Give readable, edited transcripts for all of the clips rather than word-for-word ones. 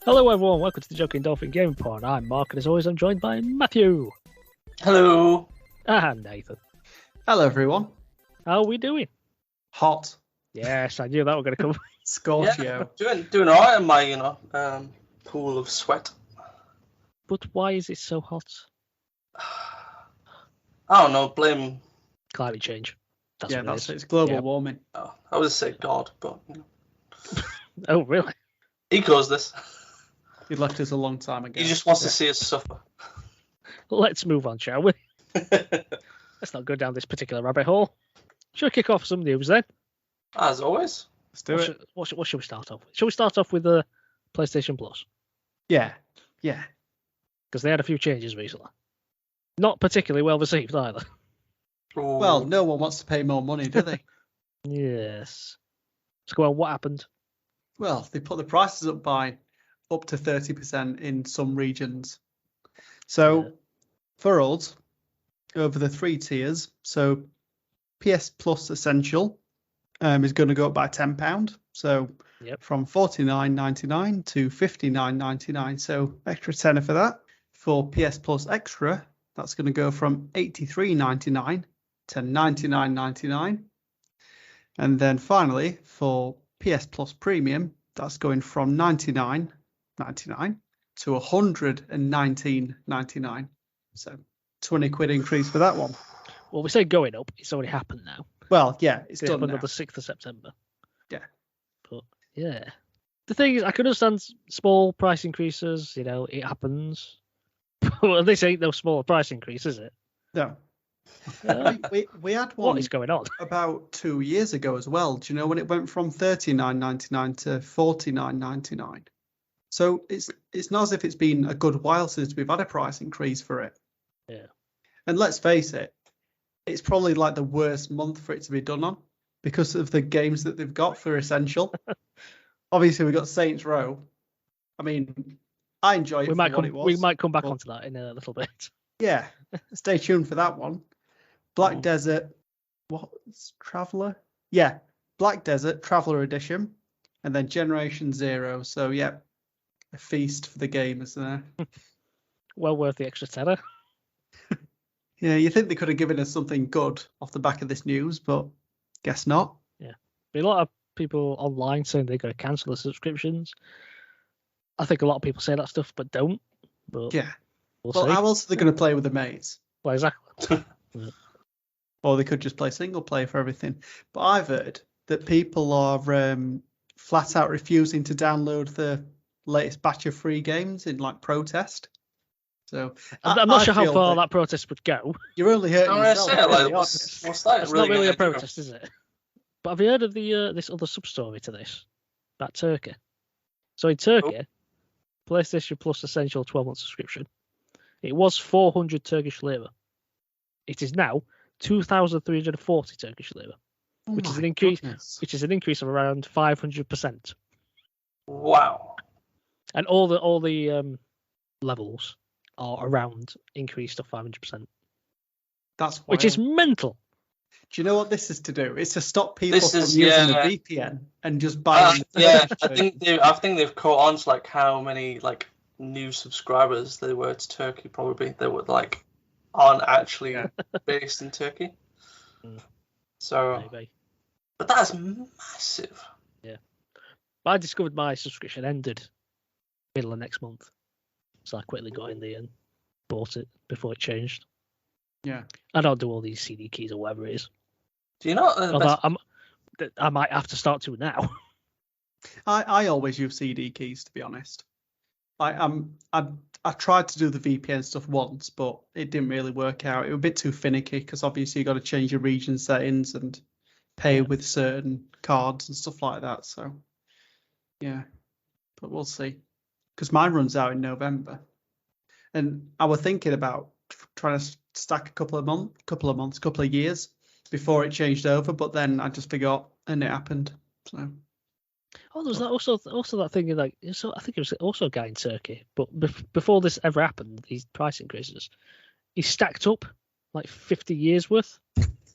Hello everyone, welcome to the Joking Dolphin Game Pod. I'm Mark, and as always I'm joined by Matthew. Hello. And Nathan. Hello, everyone. How are we doing? Hot. Yes, I knew that was going to come. Scorchio. Doing all right in my, pool of sweat. But why is it so hot? I don't know, blame, Climate change. That's what that's it it. is. It's global Yeah. warming. I would say God, but Oh, really? he caused this. He left us a long time ago. He just wants to see us suffer. Let's move on, shall we? Let's not go down this particular rabbit hole. Shall we kick off some news then? As always. Let's do it. What should we start off with? Shall we start off with the PlayStation Plus? Yeah. Because they had a few changes recently. Not particularly well received either. Well, no one wants to pay more money, do they? Yes. So go on, what happened? Well, they put the prices up to 30% in some regions. So for us, over the 3 tiers, so PS Plus Essential is going to go up by £10. So from $49.99 to $59.99. So extra tenner for that. For PS Plus Extra, that's going to go from $83.99 to $99.99. And then finally, for PS Plus Premium, that's going from $99.99 to $119.99. So 20 quid increase for that one. Well, we say going up. It's already happened now. Well, yeah, it's It done happened now. on the 6th of September. Yeah. But, yeah. The thing is, I can understand small price increases. You know, it happens. But this ain't no small price increase, is it? No. We had one What is going on? about 2 years ago as well. Do you know when it went from $39.99 to $49.99? So it's not as if it's been a good while since we've had a price increase for it. Yeah. And let's face it, it's probably like the worst month for it to be done on because of the games that they've got for Essential. Obviously, we've got Saints Row. I mean, I enjoy it. We might come back onto that in a little bit. Yeah, stay tuned for that one. Black Desert, what's Traveller? Yeah, Black Desert Traveller Edition, and then Generation Zero. So yeah, a feast for the gamers there. Well worth the extra tenner. Yeah, you think they could have given us something good off the back of this news, but guess not. Yeah, a lot of people online saying they're going to cancel the subscriptions. I think a lot of people say that stuff, but don't. But yeah. We'll see. How else are they going to play with the mates? Well, exactly. Or they could just play single player for everything. But I've heard that people are flat out refusing to download the latest batch of free games in like protest. So I'm not sure how far that protest would go. You're only hurting yourself. What's that? It's not really a protest, is it? But have you heard of the this other sub-story to this? About Turkey. So in Turkey, PlayStation Plus Essential 12-month subscription, it was 400 Turkish lira. It is now 2,340 Turkish lira, which is an increase of around 500%. Wow. And all the levels are around increased of 500%. That's wild. Which is mental. Do you know what this is to do? It's to stop people from using the VPN and just buying. I think they've caught on to like how many like new subscribers there were to Turkey. Probably they were like aren't actually based in Turkey. So, maybe. But that's massive. Yeah. But I discovered my subscription ended middle of next month, so I quickly got in there and bought it before it changed. Yeah. I don't do all these CD keys or whatever it is. Do you know? I might have to start to now. I always use CD keys, to be honest. I tried to do the VPN stuff once, but it didn't really work out. It was a bit too finicky because obviously you got to change your region settings and pay with certain cards and stuff like that. So yeah, but we'll see because mine runs out in November, and I was thinking about trying to stack a couple of years before it changed over, but then I just forgot and it happened. So. Oh, there was also that thing like I think it was also a guy in Turkey, but before this ever happened, these price increases, he stacked up like 50 years worth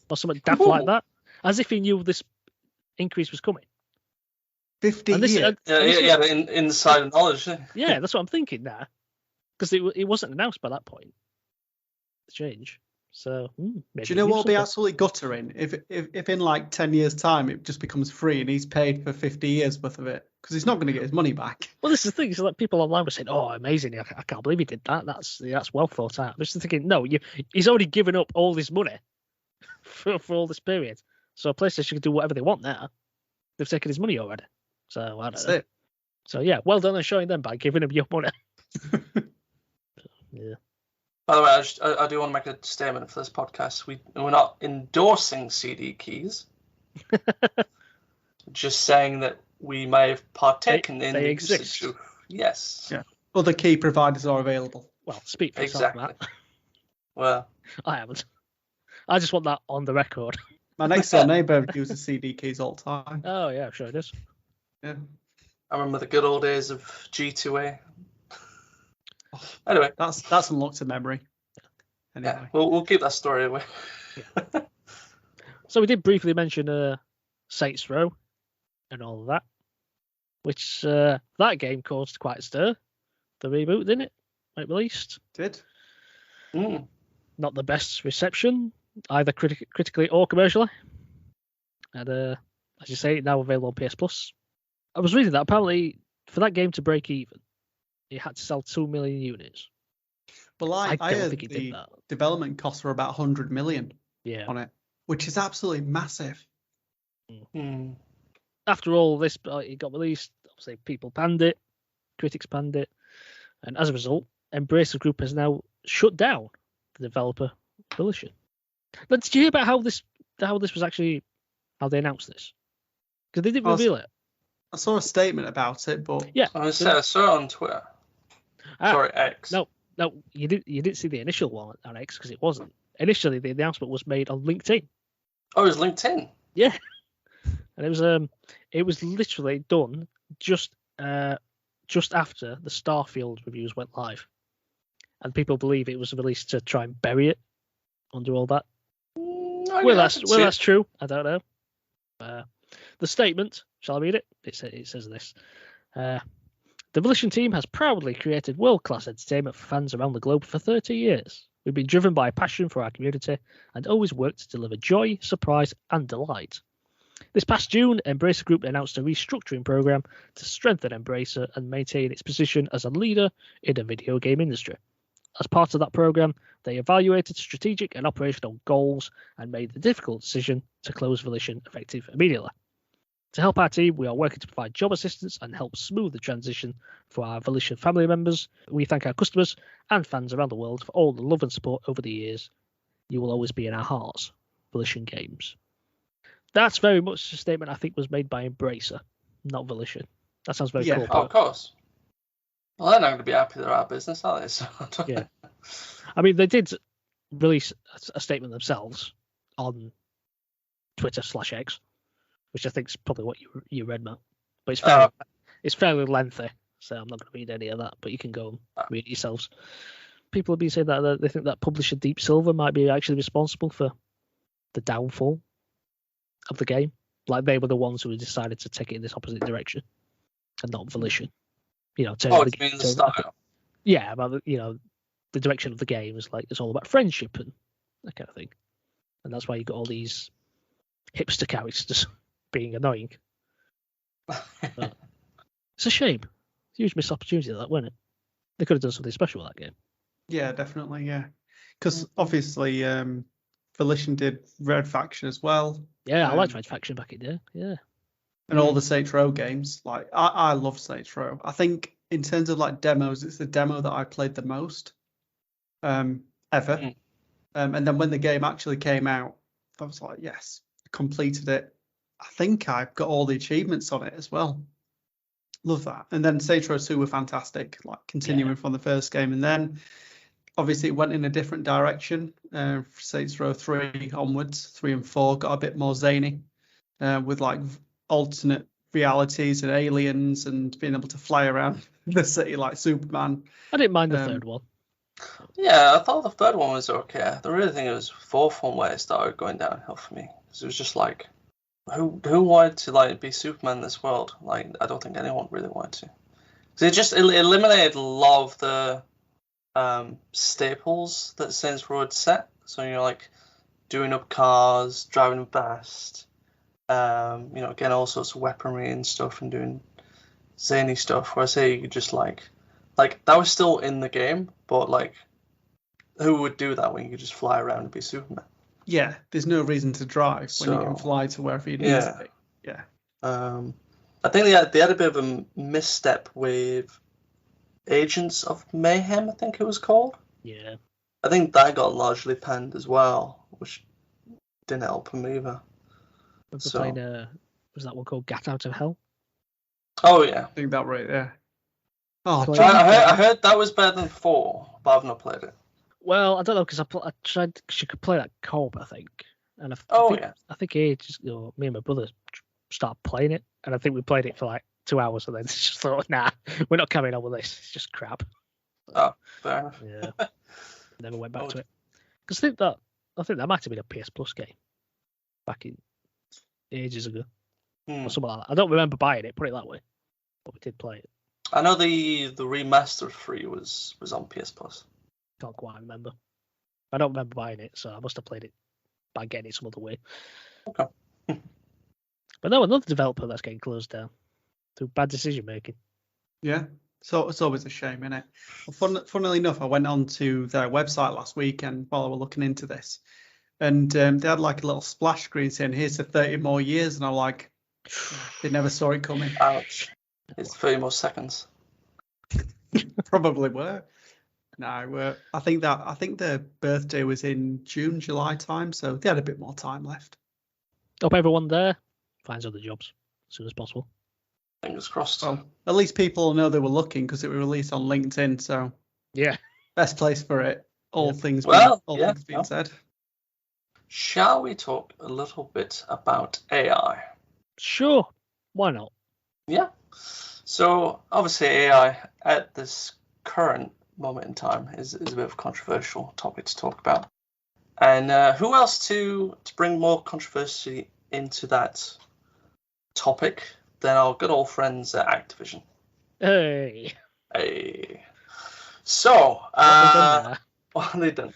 or something daft like that, as if he knew this increase was coming. 50 And this- years. Yeah, the insider knowledge. Yeah, that's what I'm thinking now. Because it wasn't announced by that point. The change. So maybe Do you know what will be something. absolutely guttering? If in like 10 years' time it just becomes free and he's paid for 50 years worth of it, because he's not going to get his money back. Well, this is the thing. Is like people online were saying, "Oh, amazing! I can't believe he did that. That's well thought out." I'm just thinking, no, he's already given up all his money for all this period. So PlayStation can do whatever they want now. They've taken his money already. So I don't That's know. it. So yeah, well done on showing them by giving him your money. Yeah. By the way, I do want to make a statement for this podcast. We're not endorsing CD keys. Just saying that we may have partaken in they the exist. usage of- Yes. Yeah. Other key providers are available. Well, speak for yourself, Exactly. Matt. Well, I haven't. I just want that on the record. My next door neighbour uses CD keys all the time. Oh yeah, sure it is. Yeah. I remember the good old days of G2A. Anyway, That's unlocked to memory. Anyway. yeah, we'll keep that story away. So we did briefly mention Saints Row and all of that, which that game caused quite a stir. The reboot, didn't it? When it released. Did. Mm. Not the best reception, either critically or commercially. And as you say, now available on PS Plus. I was reading that apparently for that game to break even, it had to sell 2 million units. Well, I don't heard think it did the that. development costs were about 100 million Yeah. on it, which is absolutely massive. Mm. After all this, it got released. Obviously, people panned it, critics panned it, and as a result, Embracer Group has now shut down the developer Volition. But did you hear about how this was actually how they announced this? Because they didn't reveal it. I saw a statement about it, but Yeah. I saw it on Twitter. Sorry, X. No, you didn't see the initial one on X because it wasn't. Initially, the announcement was made on LinkedIn. Oh, it was LinkedIn. Yeah, and it was literally done just after the Starfield reviews went live, and people believe it was released to try and bury it under all that. That's true. I don't know. The statement, shall I read it? It says this. The Volition team has proudly created world-class entertainment for fans around the globe for 30 years. We've been driven by a passion for our community and always worked to deliver joy, surprise, and delight. This past June, Embracer Group announced a restructuring program to strengthen Embracer and maintain its position as a leader in the video game industry. As part of that program, they evaluated strategic and operational goals and made the difficult decision to close Volition effective immediately. To help our team, we are working to provide job assistance and help smooth the transition for our Volition family members. We thank our customers and fans around the world for all the love and support over the years. You will always be in our hearts. Volition Games. That's very much a statement I think was made by Embracer, not Volition. That sounds very cool. Oh, of course. Well, they're not going to be happy they're out of business, are they? So, Yeah. I mean, they did release a statement themselves on Twitter/X, which I think is probably what you read, Matt. But it's fairly lengthy, so I'm not going to read any of that. But you can go and read it yourselves. People have been saying that they think that publisher Deep Silver might be actually responsible for the downfall of the game. Like they were the ones who decided to take it in this opposite direction, and not Volition. You know, the style. Yeah, but the direction of the game is like it's all about friendship and that kind of thing, and that's why you got all these hipster characters being annoying. But it's a shame. Huge missed opportunity that, wasn't it? They could have done something special with that game. yeah, definitely, yeah. Because obviously, Volition did Red Faction as well. Yeah, I liked Red Faction back in there. Yeah. And all the Saints Row games. Like I love Saints Row. I think in terms of like demos, it's the demo that I played the most ever. And then when the game actually came out, I was like, yes, completed it. I think I've got all the achievements on it as well. Love that. And then Saints Row 2 were fantastic, like continuing from the first game. And then obviously it went in a different direction. Saints Row 3 onwards, 3 and 4 got a bit more zany with like alternate realities and aliens and being able to fly around the city like Superman. I didn't mind the third one. Yeah, I thought the third one was okay. The really thing it was the fourth one where it started going downhill for me. Because it was just like who wanted to like be Superman in this world? Like, I don't think anyone really wanted to. So it just eliminated a lot of the staples that Saints Row had set. So you're like doing up cars, driving them fast, getting all sorts of weaponry and stuff, and doing zany stuff. Where I say you could just like that was still in the game, but like, who would do that when you could just fly around and be Superman? Yeah, there's no reason to drive when you can fly to wherever you need to be. Yeah. I think they had a bit of a misstep with Agents of Mayhem, I think it was called. Yeah. I think that got largely panned as well, which didn't help them either. Was that one called Get Out of Hell? Oh yeah. I think that right there. Oh, I heard that was better than 4, but I've not played it. Well, I don't know, because I tried. She could play that co-op, I think. And I think ages ago, me and my brother started playing it, and I think we played it for like 2 hours, and then just thought, nah, we're not carrying on with this. It's just crap. Oh, fair enough. Yeah. Never went back to it. Because I think that might have been a PS Plus game back in ages ago, or something like that. I don't remember buying it. Put it that way, but we did play it. I know the remaster 3 was on PS Plus. Can't quite remember. I don't remember buying it, so I must have played it by getting it some other way. Okay. But no, another developer that's getting closed down through bad decision making. Yeah, so it's always a shame, isn't it? Well, funnily enough, I went on to their website last weekend while I was looking into this, and they had like a little splash screen saying, "Here's to 30 more years," and I'm like, they never saw it coming. Ouch! It's 30 more seconds. Probably were. No, I think their birthday was in June, July time, so they had a bit more time left. Hope everyone there finds other jobs as soon as possible. Fingers crossed. Well, at least people know they were looking because it was released on LinkedIn, so yeah, best place for it. All things being said. Shall we talk a little bit about AI? Sure, why not? Yeah. So obviously AI at this current moment in time is a bit of a controversial topic to talk about. And who else to bring more controversy into that topic than our good old friends at Activision? Hey. So, what have they done?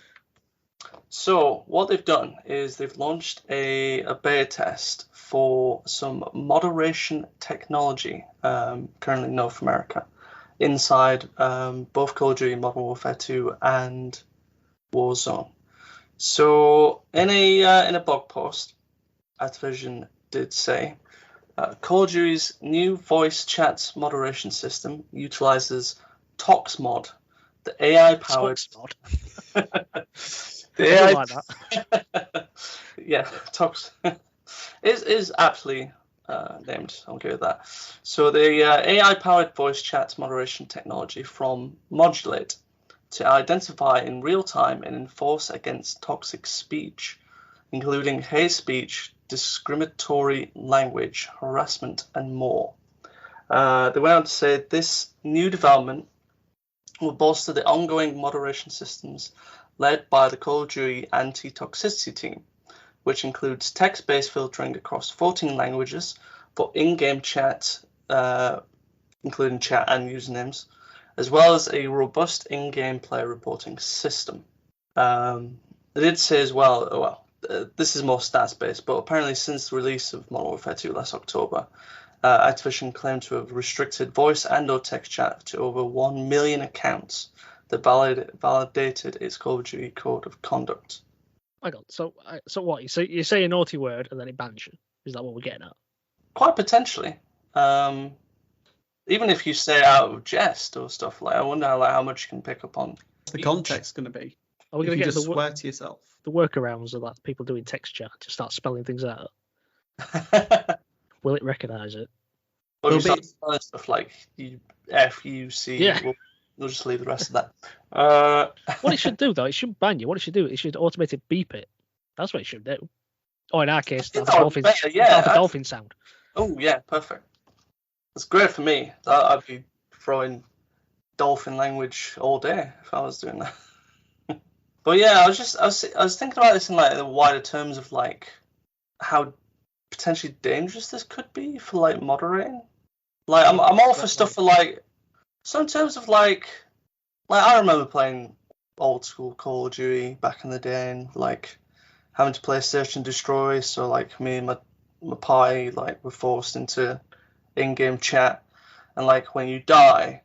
So what they've done is they've launched a beta test for some moderation technology currently in North America inside both Call of Duty Modern Warfare 2 and Warzone. So in a blog post, Activision did say Call of Duty's new voice chat moderation system utilizes ToxMod, the AI-powered. The AI like that. Yeah, Tox is aptly named. I'll go with that. So the AI-powered voice chat moderation technology from Modulate to identify in real time and enforce against toxic speech, including hate speech, discriminatory language, harassment, and more. They went on to say this new development will bolster the ongoing moderation systems led by the Call of Duty anti-toxicity team, which includes text-based filtering across 14 languages for in-game chat, including chat and usernames, as well as a robust in-game player reporting system. They did say as well, this is more stats-based, but apparently since the release of Modern Warfare 2 last October, Activision claimed to have restricted voice and or text chat to over 1 million accounts that validated its Call of Duty code of conduct. Hang on, so what? You say a naughty word and then it bans you? Is that what we're getting at? Quite potentially. Even if you say it out of jest or stuff, like I wonder how much you can pick up on. What's the context going to be? Are we going to get just swear to yourself? The workarounds of that people doing text chat to start spelling things out. Will it recognise it? Or you start spelling stuff like F-U-C. Yeah. We'll just leave the rest of that. What it should do, though, it shouldn't ban you. What it should do, it should automatically beep it. That's what it should do. Oh, in our case, that's a dolphin sound. Oh, yeah, perfect. That's great for me. I'd be throwing dolphin language all day if I was doing that. But yeah, I was thinking about this in like the wider terms of like how potentially dangerous this could be for like moderating. Like I'm all for stuff for like. So in terms of like I remember playing old school Call of Duty back in the day, and like having to play search and destroy. So like me and my party like were forced into in-game chat, and like when you die,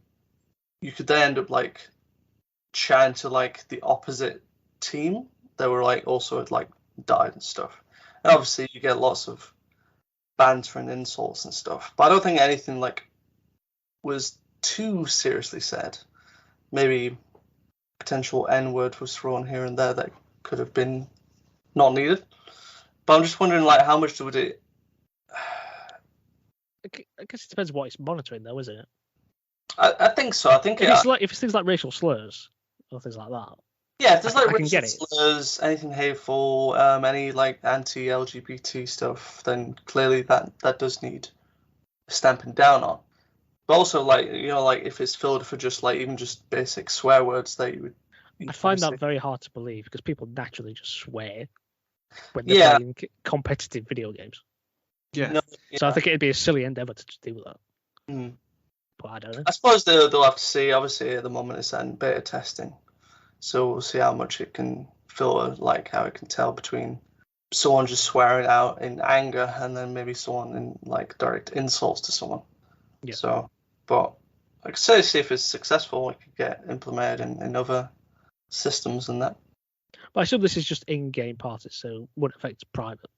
you could then end up like chatting to like the opposite team that were like also had like died and stuff. And obviously you get lots of banter and insults and stuff, but I don't think anything like was too seriously said. Maybe potential N-word was thrown here and there that could have been not needed. But I'm just wondering, like, how much would it? I guess it depends what it's monitoring, though, isn't it? I think so. I think if it's things like racial slurs or things like that. Yeah, if there's like racial slurs, anything hateful, any like anti-LGBT stuff, then clearly that does need stamping down on. But also, like, you know, like if it's filled for just like even just basic swear words that you would. I find that very hard to believe because people naturally just swear when they're playing competitive video games. Yeah. So I think it'd be a silly endeavour to do that. Mm. But I don't know. I suppose they'll have to see. Obviously, at the moment it's in beta testing, so we'll see how much it can filter, like how it can tell between someone just swearing out in anger and then maybe someone in like direct insults to someone. Yeah. So, but like say if it's successful, it could get implemented in other systems and that. But I assume this is just in-game parties, so it wouldn't affect private.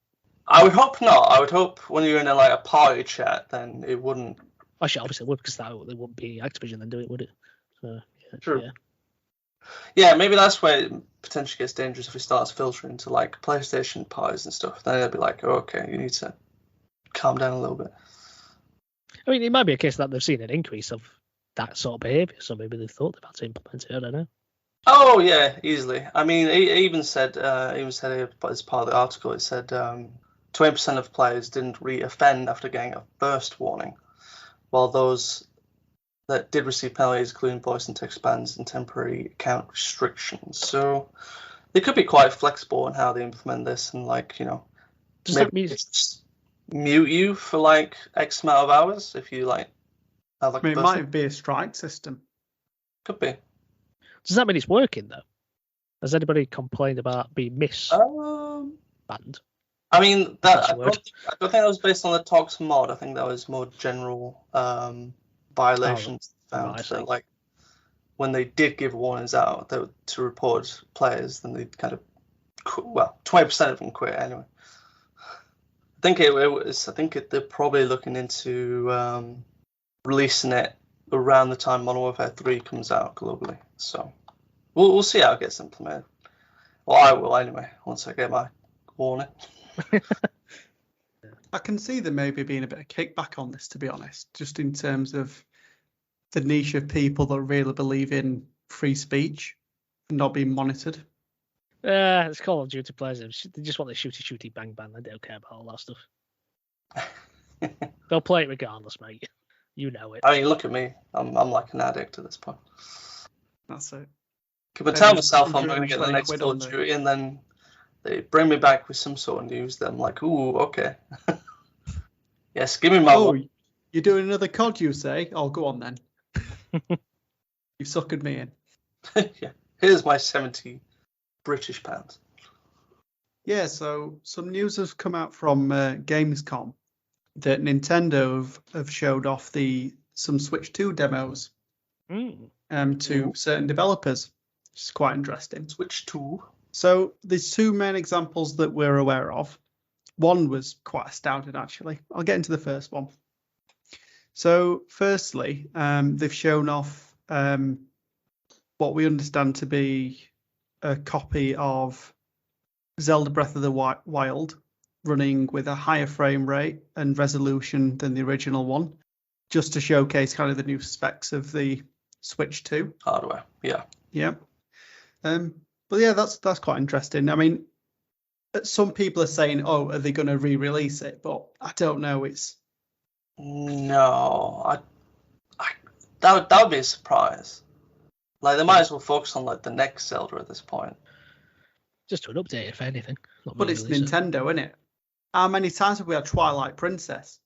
I would hope not. I would hope when you're in a party chat, then it wouldn't. Actually, obviously it would, because it wouldn't be Activision then do it, would it? So, yeah, true. Yeah, maybe that's where it potentially gets dangerous if it starts filtering to like PlayStation parties and stuff. Then they'll be like, oh, okay, you need to calm down a little bit. I mean, it might be a case that they've seen an increase of that sort of behaviour, so maybe they thought about to implement it. I don't know. Oh yeah, easily. I mean, it even said as part of the article, it said 20% of players didn't re-offend after getting a first warning, while those that did receive penalties, including voice and text bans and temporary account restrictions. So they could be quite flexible in how they implement this, and like, you know, does that mean just mute you for like X amount of hours if you like have like. I mean, it might be a strike system. Could be. Does that mean it's working though? Has anybody complained about being banned? I mean, I don't think that was based on the Tox mod. I think that was more general violations found. So like when they did give warnings out to report players, then they kind of 20% of them quit anyway. I think they're probably looking into releasing it around the time Modern Warfare 3 comes out globally. So we'll see how it gets implemented. Well, I will anyway once I get my warning. I can see there maybe being a bit of kickback on this, to be honest, just in terms of the niche of people that really believe in free speech and not being monitored. It's Call of Duty players. They just want the shooty bang bang. They don't care about all that stuff. They'll play it regardless, mate. You know it. I mean, look at me. I'm like an addict at this point. That's it. I tell myself I'm going to get the next Call of Duty, and then they bring me back with some sort of news that I'm like, ooh, okay. Yes, give me my one. You're doing another COD, you say? Oh, go on then. You've suckered me in. Yeah. Here's my 70 British pounds. Yeah, so some news has come out from Gamescom that Nintendo have showed off some Switch 2 demos to certain developers, which is quite interesting. Switch 2. So there's two main examples that we're aware of. One was quite astounding, actually. I'll get into the first one. So firstly, they've shown off what we understand to be a copy of Zelda Breath of the Wild running with a higher frame rate and resolution than the original one, just to showcase kind of the new specs of the Switch 2 hardware. Yeah. But yeah, that's quite interesting. I mean, some people are saying, "Oh, are they going to re-release it?" But I don't know. No, that would be a surprise. Like they might as well focus on like the next Zelda at this point. Just to an update, if anything. But it's Nintendo, isn't it? How many times have we had Twilight Princess?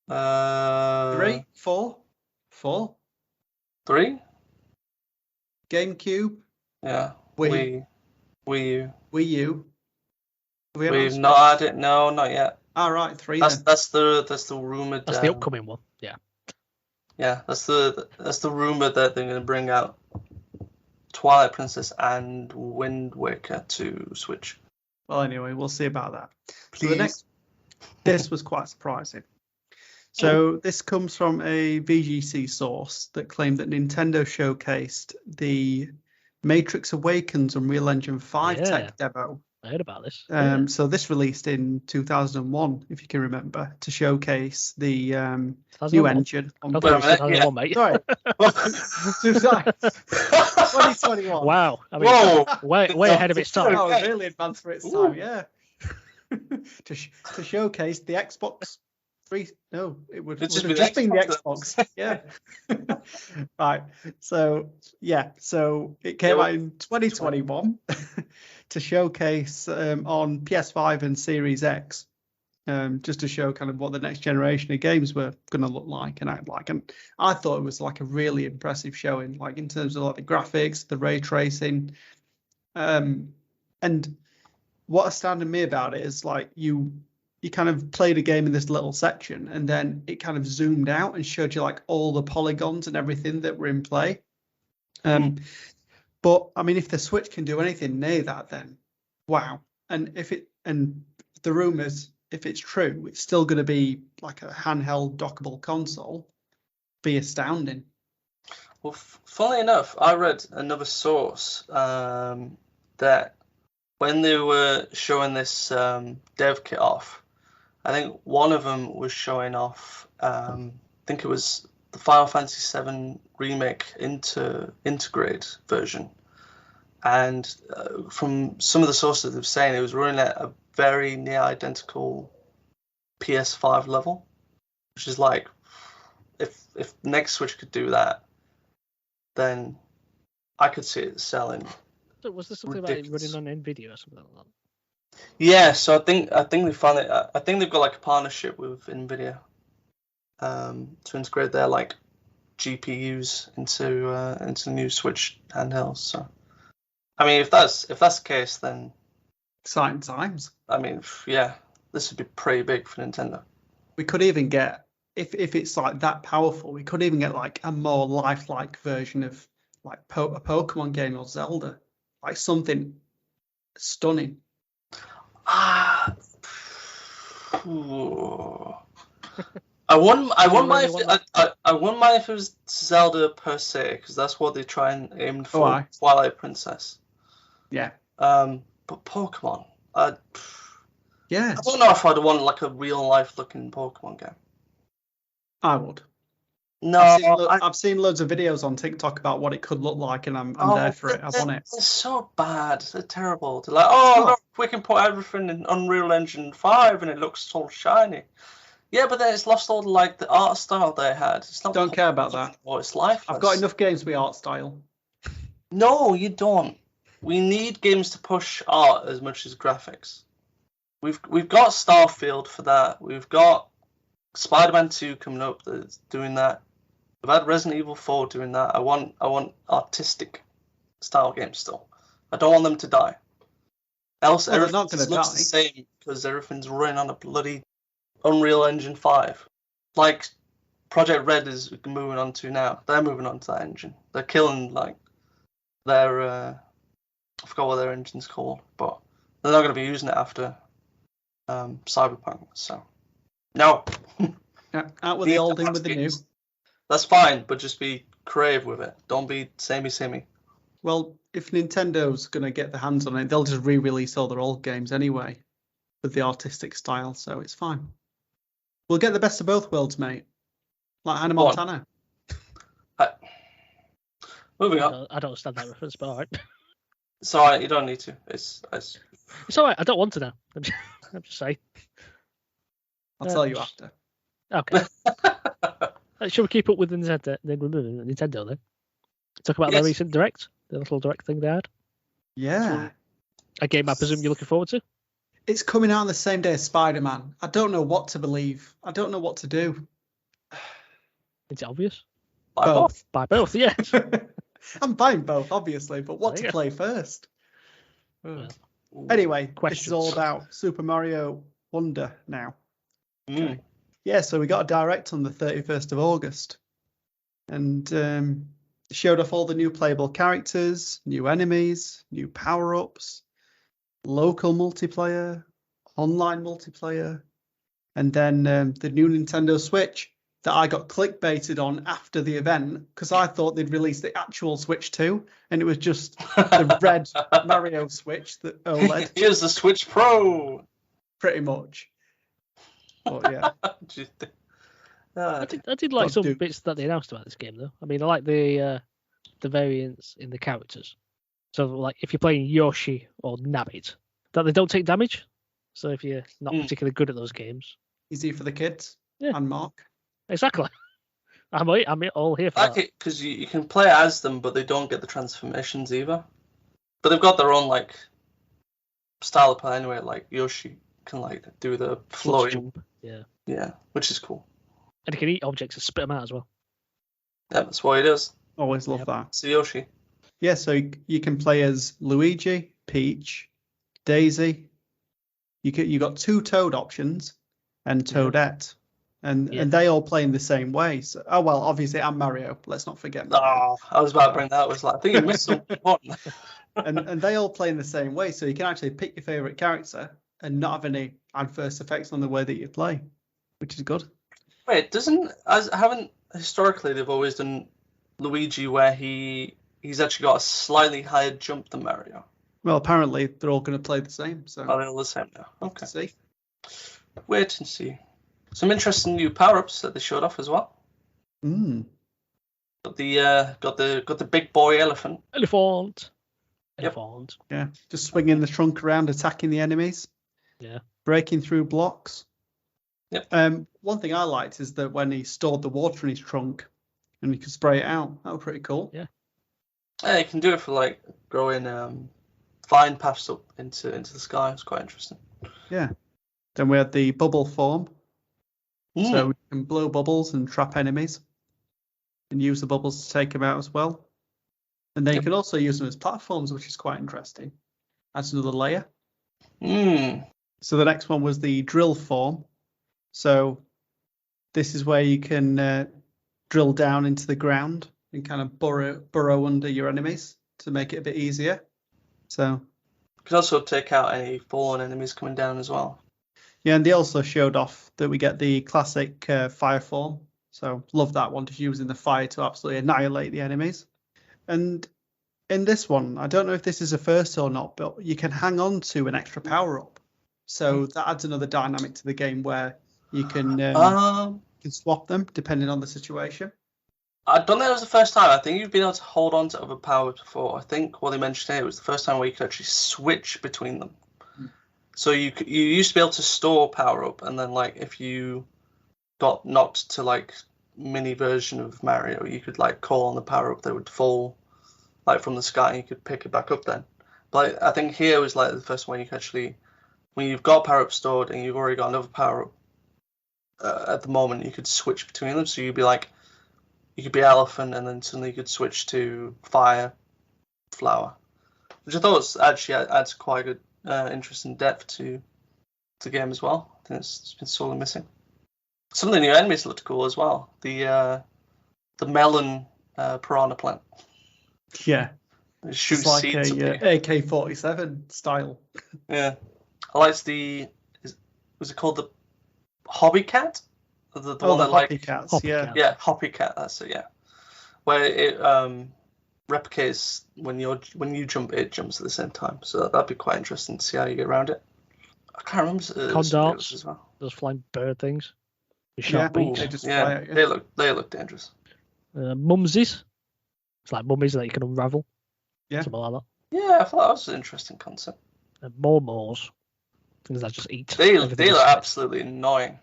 3, 4, 4. 3? GameCube. Yeah. Wii U. Wii U. We've not had it. No, not yet. All right, 3. That's the rumored. That's the upcoming one. Yeah. Yeah, that's the rumor that they're going to bring out Twilight Princess and Wind Waker to Switch. Well, anyway, we'll see about that. Please. So the next, this was quite surprising. So this comes from a VGC source that claimed that Nintendo showcased the Matrix Awakens Unreal Engine 5 tech demo. I heard about this. So this released in 2001, if you can remember, to showcase the new engine. On mate. Sorry. 2021. Wow. I mean, way ahead of its time. That was really advanced for its time, yeah. to showcase the Xbox 3. No, it would have just been the Xbox. Yeah. Right. So, yeah. So it came out in 2021 to showcase on PS5 and Series X, just to show kind of what the next generation of games were going to look like and act like. And I thought it was like a really impressive showing, like in terms of like the graphics, the ray tracing. And what astounded me about it is like you kind of played a game in this little section and then it kind of zoomed out and showed you like all the polygons and everything that were in play. But I mean, if the Switch can do anything near that, then wow. And the rumors, if it's true, it's still going to be like a handheld dockable console. Be astounding. Well, funnily enough, I read another source that when they were showing this dev kit off, I think one of them was showing off. I think it was the Final Fantasy VII remake integrate version, and from some of the sources they've saying it was running at a very near identical PS5 level, which is like if the next Switch could do that, then I could see it selling. So was there something ridiculous about it running on Nvidia or something like that? Yeah, so I think they found it. I think they've got like a partnership with Nvidia to integrate their like GPUs into new Switch handhelds. So, I mean, if that's the case, then exciting times. I mean, yeah, this would be pretty big for Nintendo. We could even get if it's like that powerful, we could even get like a more lifelike version of like a Pokemon game or Zelda, like something stunning. I wouldn't mind if it was Zelda per se, because that's what they try and aim for. Twilight Princess. Yeah. But Pokemon. Yeah. I don't know if I'd want like a real life looking Pokemon game. I would. No, I've seen loads of videos on TikTok about what it could look like, and I'm there for it. I want it. They're so bad. They're terrible. They're like, look, we can put everything in Unreal Engine 5 and it looks all shiny. Yeah, but then it's lost all the art style they had. It's not. Don't care about that. Oh, it's lifeless. I've got enough games with art style. No, you don't. We need games to push art as much as graphics. We've got Starfield for that. We've got Spider-Man 2 coming up that's doing that. We've had Resident Evil 4 doing that. I want artistic style games still. I don't want them to die. Else everything looks the same because everything's running on a bloody Unreal Engine 5. Like Project Red is moving on to now. They're moving on to that engine. They're killing like their I forgot what their engine's called, but they're not going to be using it after Cyberpunk. So no. Yeah, out with the old, in with the new. That's fine, but just be creative with it. Don't be samey. Well, if Nintendo's going to get their hands on it, they'll just re-release all their old games anyway with the artistic style, so it's fine. We'll get the best of both worlds, mate. Like Hannah Montana. Moving on. I don't understand that reference, but all right. It's all right. You don't need to. It's all right. I don't want to know. I'm just saying. I'll tell you after. Okay. Should we keep up with Nintendo then? Talk about their recent Direct, the little Direct thing they had. Yeah. A game I presume you're looking forward to? It's coming out on the same day as Spider-Man. I don't know what to believe. I don't know what to do. Is it obvious? Buy Both. Buy both, yes. I'm buying both, obviously, but what There to you play first? Well, Anyway, this is questions. all about Super Mario Wonder now. Mm. Yeah, so we got a direct on the 31st of August. And showed off all the new playable characters, new enemies, new power-ups, local multiplayer, online multiplayer, and then the new Nintendo Switch that I got clickbaited on after the event because I thought they'd released the actual Switch 2, and it was just the red Mario Switch, the OLED, Here's the Switch Pro. pretty much. But yeah, I did like Gotta some do. bits that they announced about this game, though. I mean, I like the variants in the characters. So, like, if you're playing Yoshi or Nabbit, that they don't take damage. So, if you're not particularly good at those games, easy for the kids and Mark. exactly. I'm all here for I like that. it because you can play as them, but they don't get the transformations either. But they've got their own like style of play anyway. Like Yoshi can like do the floating, Jump. Yeah, which is cool. and you can eat objects and spit them out as well. Yeah, that's what it is. Always love Yep. that. It's Yoshi. Yeah, so you can play as Luigi, Peach, Daisy. You got 2 Toad options and Toadette, and they all play in the same way. So, oh well, obviously I'm Mario. Let's not forget Mario. Oh, I was about to bring that. I was like, I think you missed something important. and they all play in the same way, so you can actually pick your favorite character and not have any adverse effects on the way that you play, which is good. Wait, haven't historically they've always done Luigi where he's actually got a slightly higher jump than Mario? Well, apparently they're all going to play the same, so Oh, they're all the same now. we'll Okay. see. Wait and see. Some interesting new power-ups that they showed off as well. Mm. Got the big boy elephant. Elephant. Yep. Elephant. Yeah, just swinging the trunk around, attacking the enemies. Yeah. Breaking through blocks. Yep. One thing I liked is that when he stored the water in his trunk and he could spray it out, that was pretty cool. Yeah. Yeah, you can do it for like growing flying paths up into the sky. It's quite interesting. Yeah. Then we had the bubble form. Mm. So you can blow bubbles and trap enemies and use the bubbles to take them out as well. And then you can also use them as platforms, which is quite interesting. Adds another layer. Mm. So the next one was the drill form. So this is where you can drill down into the ground and kind of burrow under your enemies to make it a bit easier. So You can also take out any fallen enemies coming down as well. yeah, and they also showed off that we get the classic fire form. So love that one, just using the fire to absolutely annihilate the enemies. And in this one, I don't know if this is a first or not, but you can hang on to an extra power up. So that adds another dynamic to the game where you can swap them depending on the situation. I don't think it was the first time. I think you've been able to hold on to other powers before. I think what they mentioned here was the first time where you could actually switch between them. So you used to be able to store power up, and then like if you got knocked to like mini version of Mario, you could like call on the power up that would fall like from the sky, and you could pick it back up then. But I think here was like the first one you could actually, when you've got power up stored and you've already got another power up at the moment, you could switch between them. So you'd be like, you could be elephant, and then suddenly you could switch to fire, flower, which I thought was actually adds quite a good interesting depth to the game as well. I think it's been sorely missing. Some of the new enemies looked cool as well. The melon piranha plant. Yeah. It shoots It's like seeds. a AK-47 style. Yeah. I liked was it called the hobby cat? The one that like cats, Hoppy yeah. cat. yeah, hoppy cat. That's it. Yeah, where it replicates when you jump, it jumps at the same time. So that'd be quite interesting to see how you get around it. I can't remember Condarts as well. Those flying bird things. The Yeah, sharp beaks. they just fly Yeah, at you. they look dangerous. Mumsies. It's like mummies that you can unravel. Yeah. Something like that. Yeah, I thought that was an interesting concept. And Mormors. Things that just eat. They everything look else. absolutely annoying.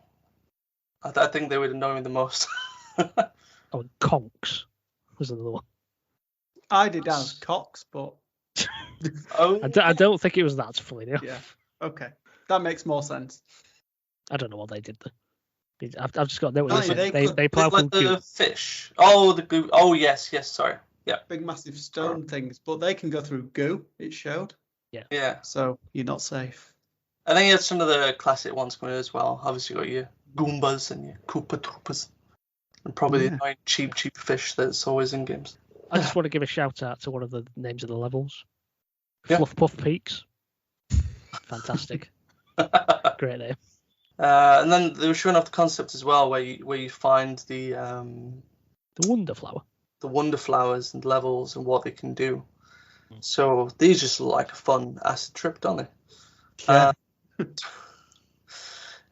I think they would annoy me the most. Oh, and Conks was another one. I did down as Cox, but Oh, I don't think it was that funny. No. yeah. Okay. that makes more sense. I don't know what they did there. I've just got no. Oh, Listen, yeah, they plough like through the fish. Oh, the goo. Oh, yes, sorry. Yeah. Big, massive stone things, but they can go through goo, it showed. Yeah. So you're not safe. I think you had some of the classic ones coming in as well. Obviously, you got your Goombas and your Koopa Troopas. And probably the annoying cheap fish that's always in games. I just want to give a shout out to one of the names of the levels. Yeah. Fluff Puff Peaks. Fantastic. Great name. And then they were showing off the concept as well, where you find the Wonder Flower. the wonder flowers and levels and what they can do. So these just look like a fun acid trip, don't they? Yeah.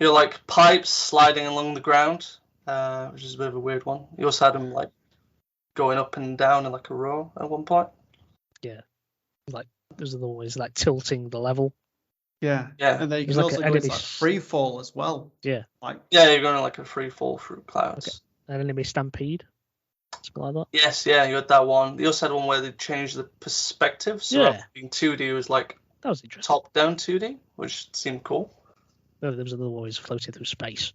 Like pipes sliding along the ground, which is a bit of a weird one. You also had them like going up and down in like a row at one point. Yeah. Like those are the ones like tilting the level. Yeah. Yeah. And then you can There's also like go into like free fall as well. Yeah. Like Yeah, you're going like a free fall through clouds. An enemy stampede. Something like that. Yes, yeah, you had that one. You also had one where they changed the perspective. So Yeah. rather than being 2D, it was like That was interesting. top-down 2D, which seemed cool. Oh, there was another one who's floating through space.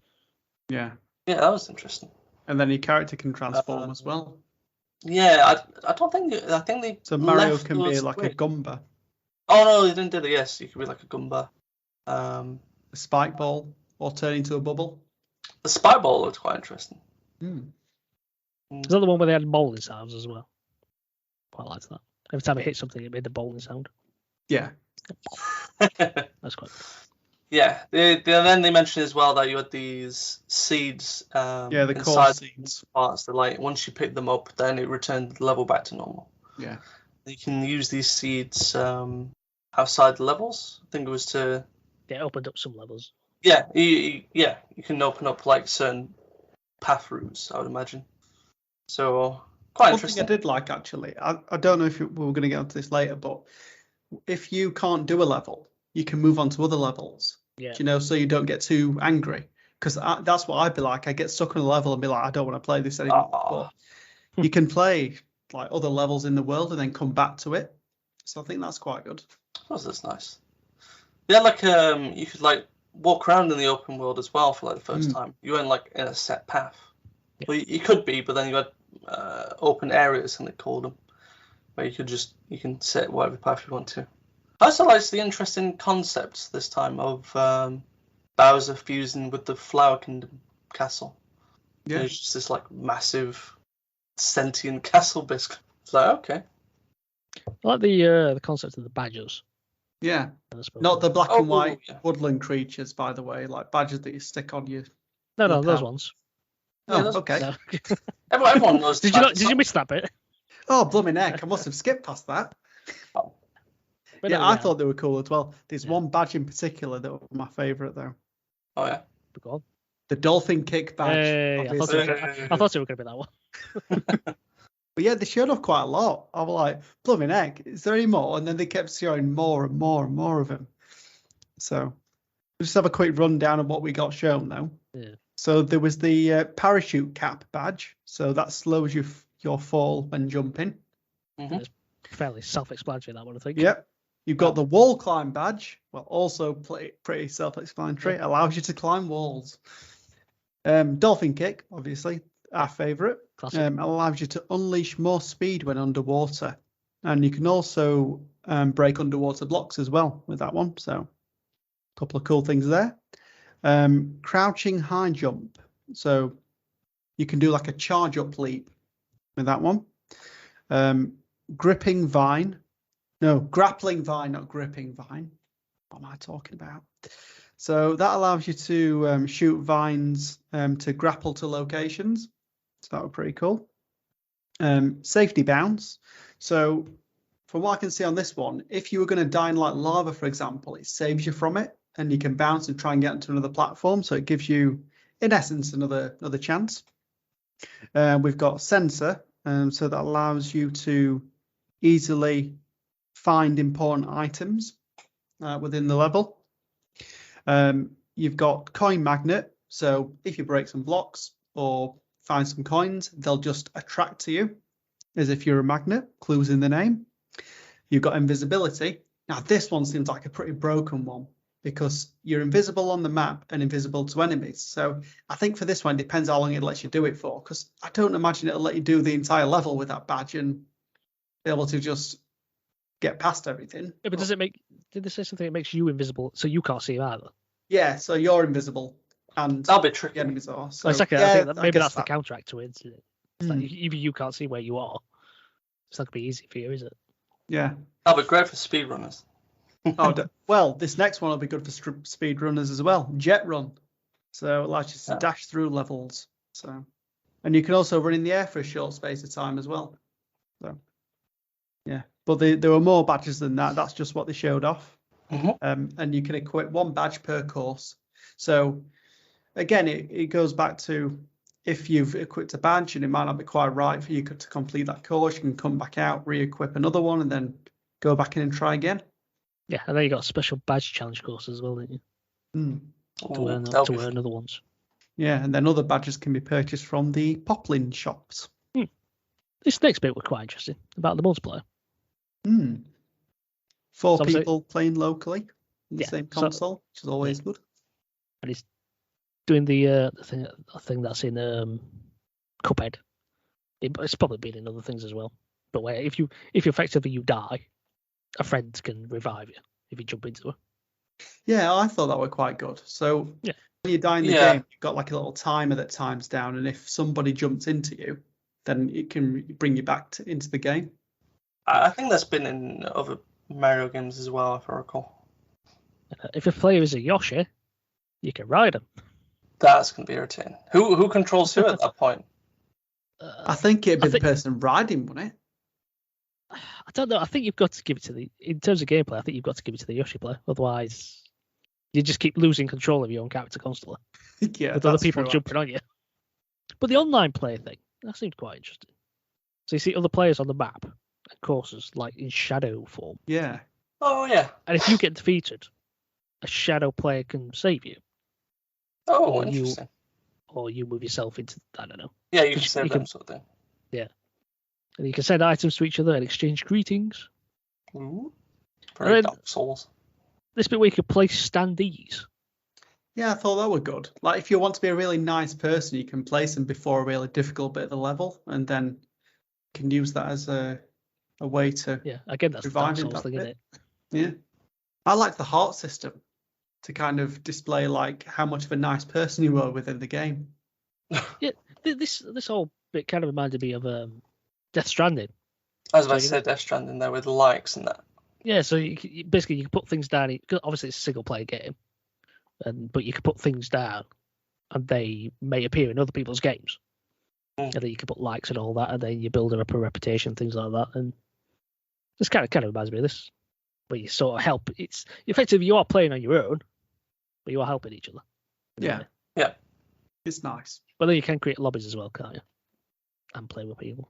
yeah. Yeah, that was interesting. And then your character can transform as well. Yeah, I don't think... I think they So Mario left can be those like a away. Gumba, Oh, no, they didn't do that. Yes, you could be like a Goomba. a spike ball, or turn into a bubble. The spy ball looked quite interesting. Is that the one where they had bowling sounds as well? Quite liked that. Every time it hit something, it made the bowling sound. Yeah. That's quite good. Yeah, then they mentioned as well that you had these seeds Yeah, the core inside seeds. parts that, like, once you pick them up, then it returned the level back to normal. Yeah. You can use these seeds outside the levels. I think it was to... Yeah, it opened up some levels. Yeah, you can open up, like, certain path routes, I would imagine. So, quite One interesting. thing I did like, actually, I don't know if we were going to get onto this later, but if you can't do a level, you can move on to other levels. Yeah. So you don't get too angry. Because that's what I'd be like. I get stuck on a level and be like, I don't want to play this anymore. But you can play like other levels in the world and then come back to it. So I think that's quite good. Oh, that's nice. Yeah, like you could like walk around in the open world as well for like the first time. You weren't like in a set path. Yeah. Well, you could be, but then you had open areas, and they called them, where you can set whatever path you want to. I also like the interesting concept this time of Bowser fusing with the Flower Kingdom castle. Yeah. It's just this like massive sentient castle, basically. It's like, okay. I like the concept of the badgers. Yeah. I suppose. Not the black and white yeah. woodland creatures, by the way, like badgers that you stick on you. No, the those power. ones. Oh, those- okay. No. Everyone knows. Did you miss that bit? Oh, blooming heck. I must have skipped past that. But Yeah, no, I thought they were cool as well. There's Yeah. one badge in particular that was my favourite, though. Oh yeah. Go on. The dolphin kick badge. Hey, I thought obviously. it was going to be that one. But yeah, they showed off quite a lot. I was like, blooming heck, is there any more? And then they kept showing more and more and more of them. So we'll just have a quick rundown of what we got shown, though. Yeah. So there was the parachute cap badge. So that slows your fall when jumping. Mm-hmm. Fairly self-explanatory, that one, I think. Yep. You've got the wall climb badge. Well, also pretty self-explanatory. Yeah. Allows you to climb walls. Dolphin kick, obviously, our favourite. Classic. Allows you to unleash more speed when underwater. And you can also break underwater blocks as well with that one. So a couple of cool things there. Crouching high jump. So you can do like a charge up leap with that one. Grappling vine, not gripping vine. What am I talking about? So that allows you to shoot vines to grapple to locations. So that was pretty cool. Safety bounce. So from what I can see on this one, if you were going to die in like lava, for example, it saves you from it and you can bounce and try and get onto another platform. So it gives you, in essence, another chance. We've got sensor. So that allows you to easily find important items within the level. You've got coin magnet. So if you break some blocks or find some coins, they'll just attract to you as if you're a magnet, clues in the name. You've got invisibility. Now this one seems like a pretty broken one. because you're invisible on the map and invisible to enemies. So I think for this one, it depends how long it lets you do it for, because I don't imagine it'll let you do the entire level with that badge and be able to just get past everything. Yeah, but did they say something that makes you invisible so you can't see him either? Yeah, so you're invisible and That'll be tricky. the enemies are. So, Well, exactly. yeah, I think maybe guess that's the counteract to it, isn't it? It's like either you can't see where you are. It's not going to be easy for you, is it? Yeah. That'll be great for speedrunners. Well, this next one will be good for speedrunners as well. Jet run. So it allows you to dash through levels. So, and you can also run in the air for a short space of time as well. So, yeah. But there were more badges than that. That's just what they showed off. And you can equip one badge per course. So, again, it goes back to if you've equipped a badge and it might not be quite right for you to complete that course, you can come back out, re-equip another one, and then go back in and try again. Yeah, and then you got a special badge challenge course as well, don't you? To earn other ones. Yeah, and then other badges can be purchased from the Poplin shops. This next bit was quite interesting about the multiplayer. 4 people playing locally in the same console, which is always good. And it's doing the thing that's in Cuphead. It's probably been in other things as well. But where if you effectively you die, a friend can revive you if you jump into it. Yeah, I thought that were quite good. So when you die in the game, you've got like a little timer that times down, and if somebody jumps into you, then it can bring you back into the game. I think that's been in other Mario games as well, if I recall. If a player is a Yoshi, you can ride him. That's going to be irritating. Who controls who at that point? I think it'd be the person riding, wouldn't it? I don't know. I think you've got to give it in terms of gameplay, I think you've got to give it to the Yoshi player. Otherwise, you just keep losing control of your own character constantly. With other people jumping on you. But the online player thing, that seemed quite interesting. So you see other players on the map and courses, like in shadow form. Yeah. Oh, yeah. And if you get defeated, a shadow player can save you. Oh, interesting. Or you move yourself into, I don't know. Yeah, you can save them sort of thing. Yeah. And you can send items to each other and exchange greetings. Ooh. Very Dark Souls. This bit where you could place standees. Yeah, I thought that were good. Like, if you want to be a really nice person, you can place them before a really difficult bit of the level, and then you can use that as a way to again, that's the Dark Souls thing, isn't it? Yeah. I like the heart system to kind of display like how much of a nice person you were within the game. Yeah, this whole bit kind of reminded me of Death Stranding. I was about to say Death Stranding there with the likes and that. Yeah, so basically you can put things down. Obviously, it's a single player game, but you can put things down, and they may appear in other people's games. And then you can put likes and all that, and then you build up a reputation, things like that. And this kind of reminds me of this, where you sort of help. It's effectively you are playing on your own, but you are helping each other. Yeah. Yeah. It's nice. But then you can create lobbies as well, can't you? And play with people.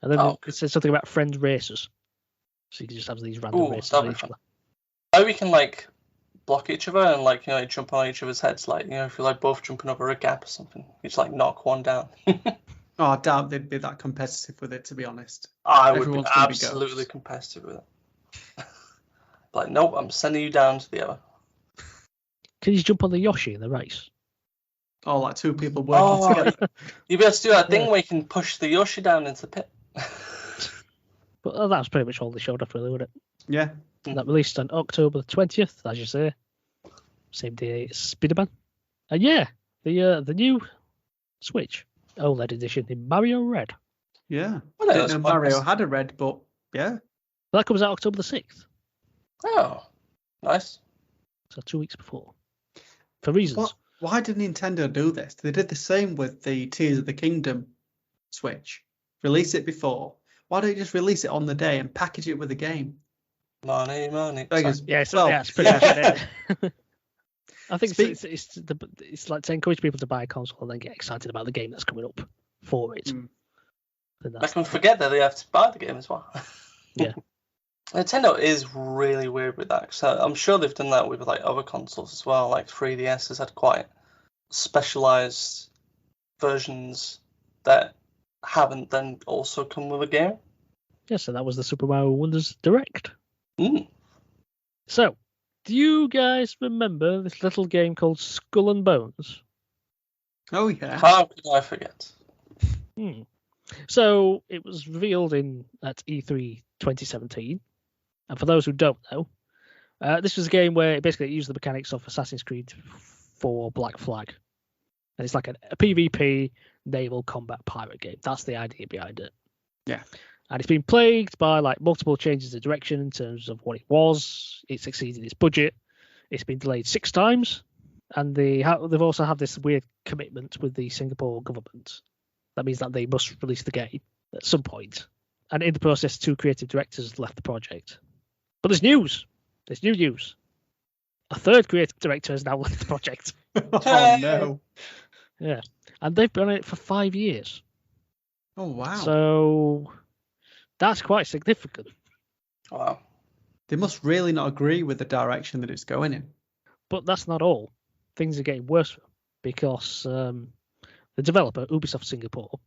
And then it says something about friend races. So you can just have these random races with each other. Oh, we can like block each other and like jump on each other's heads, like if you're like both jumping over a gap or something, you just like knock one down. Oh, I doubt they'd be that competitive with it, to be honest. I would be absolutely competitive with it. Like, nope, I'm sending you down to the other. Can you jump on the Yoshi in the race? Oh, like 2 people working together. You'll be able to do that thing where you can push the Yoshi down into the pit. But that's pretty much all they showed off, really, wasn't it? Yeah. And that released on October 20th, as you say. Same day as Spider-Man. And the new Switch OLED edition in Mario Red. Yeah. I didn't know Mario had a red, but yeah. Well, that comes out October the 6th. Oh, nice. So 2 weeks before. For reasons. Why did Nintendo do this? They did the same with the Tears of the Kingdom Switch. Release it before. Why don't you just release it on the day and package it with a game? Money. It's pretty much it. I think it's like to encourage people to buy a console and then get excited about the game that's coming up for it. I can forget that they have to buy the game as well. Yeah. Nintendo is really weird with that. So I'm sure they've done that with like other consoles as well. Like 3DS has had quite specialized versions that haven't then also come with a game. Yeah, so that was the Super Mario Wonders Direct. Mm. So, Do you guys remember this little game called Skull and Bones? Oh yeah. How could I forget? So it was revealed at E3 2017. And for those who don't know, this was a game where it basically used the mechanics of Assassin's Creed 4 Black Flag. And it's like a PvP naval combat pirate game. That's the idea behind it. Yeah. And it's been plagued by like multiple changes of direction in terms of what it was. It's exceeded its budget. It's been delayed 6 times. And they've also had this weird commitment with the Singapore government. That means that they must release the game at some point. And in the process, 2 creative directors left the project. But there's news. There's new news. A 3rd creative director has now left the project. Oh no. Yeah. And they've been on it for 5 years. Oh wow. So that's quite significant. Wow. They must really not agree with the direction that it's going in. But that's not all. Things are getting worse because the developer, Ubisoft Singapore,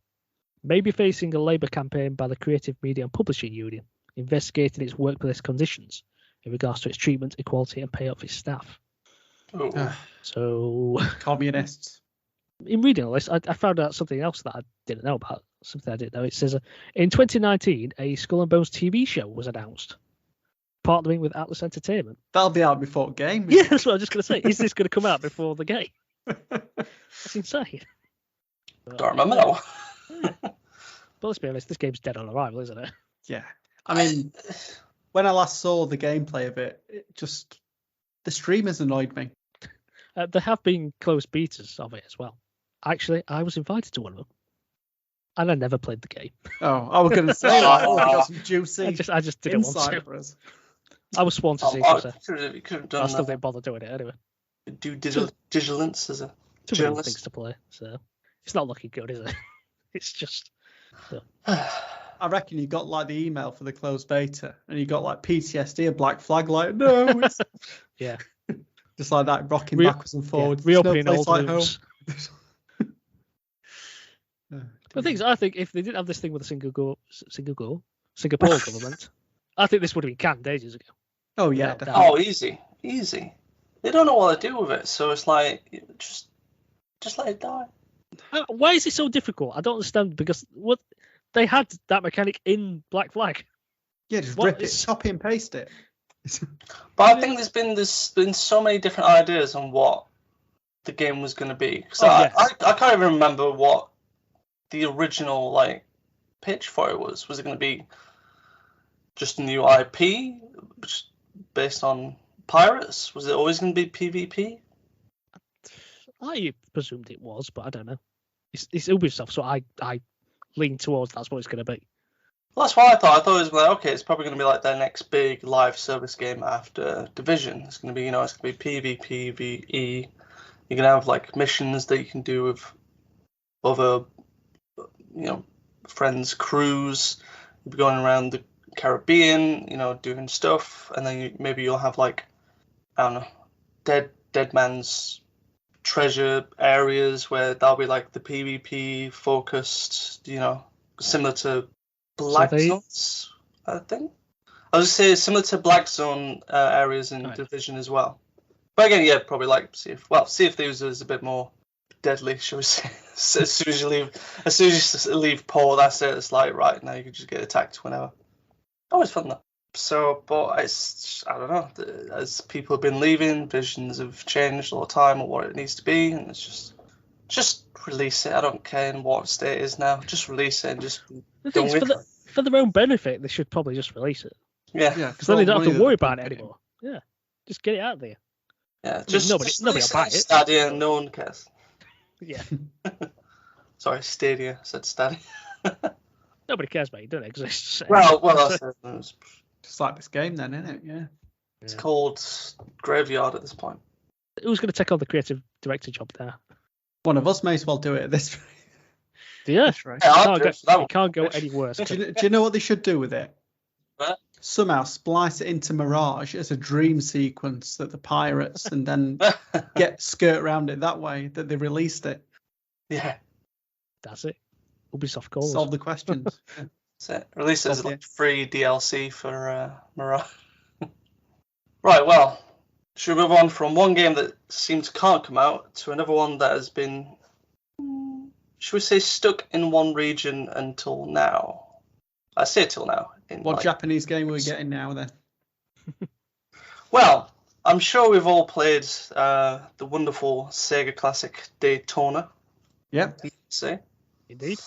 may be facing a labour campaign by the Creative Media and Publishing Union, investigating its workplace conditions in regards to its treatment, equality, and pay of its staff. So, communists. In reading all this, I found out something else that I didn't know about. Something I didn't know. It says in 2019, a Skull and Bones TV show was announced, partnering with Atlas Entertainment. That'll be out before the game. Yeah, that's what I was just going to say. Is this going to come out before the game? That's insane. Don't remember that one. Yeah. But let's be honest, this game's dead on arrival, isn't it? Yeah. I mean, when I last saw the gameplay of it, the streamers annoyed me. There have been closed betas of it as well. Actually, I was invited to one of them, and I never played the game. Oh, I was going to say that. Oh, we got some juicy I just didn't want to. For us. I was sworn to see you could have done I still didn't bother doing it anyway. Due diligence as a Too many journalist. things to play, so it's not looking good, is it? It's just. So. I reckon you got like the email for the closed beta, and you got like PTSD, a black flag, like no, it's... Yeah, just like that, rocking backwards and forwards. Yeah, reopening no old like rooms. The thing is, I think if they didn't have this thing with the Singapore government, I think this would have been canned ages ago. Oh yeah, oh easy. They don't know what to do with it, so it's like just let it die. Why is it so difficult? I don't understand, because what they had that mechanic in Black Flag. Yeah, just rip it, copy and paste it. But I think there's been so many different ideas on what the game was going to be. So I can't even remember what the original like pitch for it was. Was it going to be just a new IP based on pirates? Was it always going to be PvP? I presumed it was, but I don't know. It's Ubisoft, so I lean towards that's what it's going to be. Well, that's what I thought. I thought it was like, okay, it's probably going to be like their next big live service game after Division. It's going to be, it's going to be PvP, VE. You're going to have like missions that you can do with other, friends' crews. You'll be going around the Caribbean, doing stuff, and then maybe you'll have like, I don't know, dead man's treasure areas where that'll be like the PvP focused, similar to Black Zones, I think. I was going to say similar to Black Zone areas in Division as well. But again, yeah, probably like see if these is a bit more deadly, shall we say? as soon as you leave port, that's it. It's like right now you can just get attacked whenever. Always fun though. So, but it's I don't know. As people have been leaving, visions have changed all the time on what it needs to be, and it's just release it. I don't care in what state it is now. Just release it and just. The thing is, for their own benefit, they should probably just release it. Yeah, because then they don't have to worry about it anymore. Yeah, just get it out there. Yeah, nobody will buy it. Stadia, no one cares. Yeah. Sorry, Stadia. I said Stadia. Nobody cares, mate. It doesn't exist. So. Well, that's just like this game, then, isn't it? Yeah. It's called Graveyard at this point. Who's going to take on the creative director job there? One of us may as well do it at this rate. Yeah. It can't go any worse. Do you know what they should do with it? What? Somehow splice it into Mirage as a dream sequence that the pirates and then skirt around it that way that they released it. Yeah. That's it. Ubisoft calls. Solve the questions. That's it. Release it as like free DLC for Mirage. Right, well, Should we move on from one game that seems can't come out to another one that has been, should we say, stuck in one region until now? I say till now. What Japanese game are we getting now then? Well, I'm sure we've all played the wonderful Sega classic Daytona. Yep. Say. Indeed.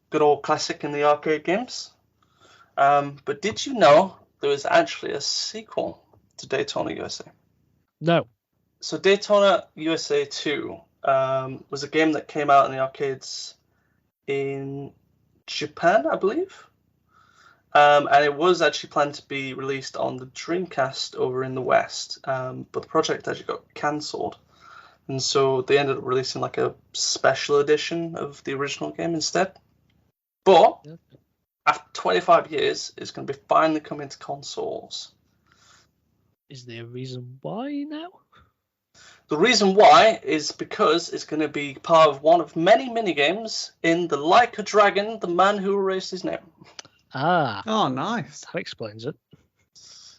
Good old classic in the arcade games. But did you know there was actually a sequel to Daytona USA? No. So Daytona USA 2 was a game that came out in the arcades in Japan, I believe. And it was actually planned to be released on the Dreamcast over in the West, but the project actually got cancelled. And so they ended up releasing like a special edition of the original game instead. But after 25 years, it's going to be finally coming to consoles. Is there a reason why now? The reason why is because it's going to be part of one of many minigames in the Like a Dragon, the Man Who Erased His Name. Ah. Oh, nice. That explains it.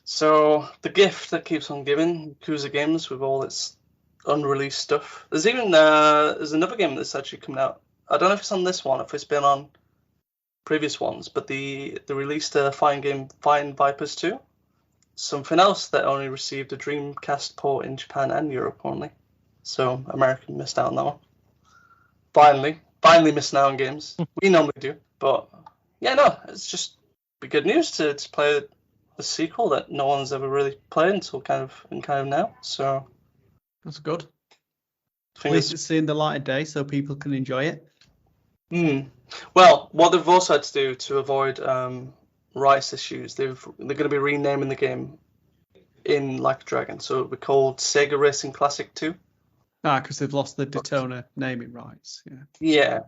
So the gift that keeps on giving, Yakuza Games, with all its unreleased stuff. There's even there's another game that's actually coming out. I don't know if it's on this one, if it's been on previous ones, but they released a fine game, Fine Vipers 2. Something else that only received a Dreamcast port in Japan and Europe only. So America missed out on that one. Finally missing out on games. We normally do, but yeah, no, it's just be good news to play a sequel that no one's ever really played until kind of now. So that's good. At least it's seeing the light of day, so people can enjoy it. Well, what they've also had to do to avoid rights issues, they're going to be renaming the game in Like a Dragon, so it'll be called Sega Racing Classic 2. Because they've lost the Daytona naming rights. Yeah,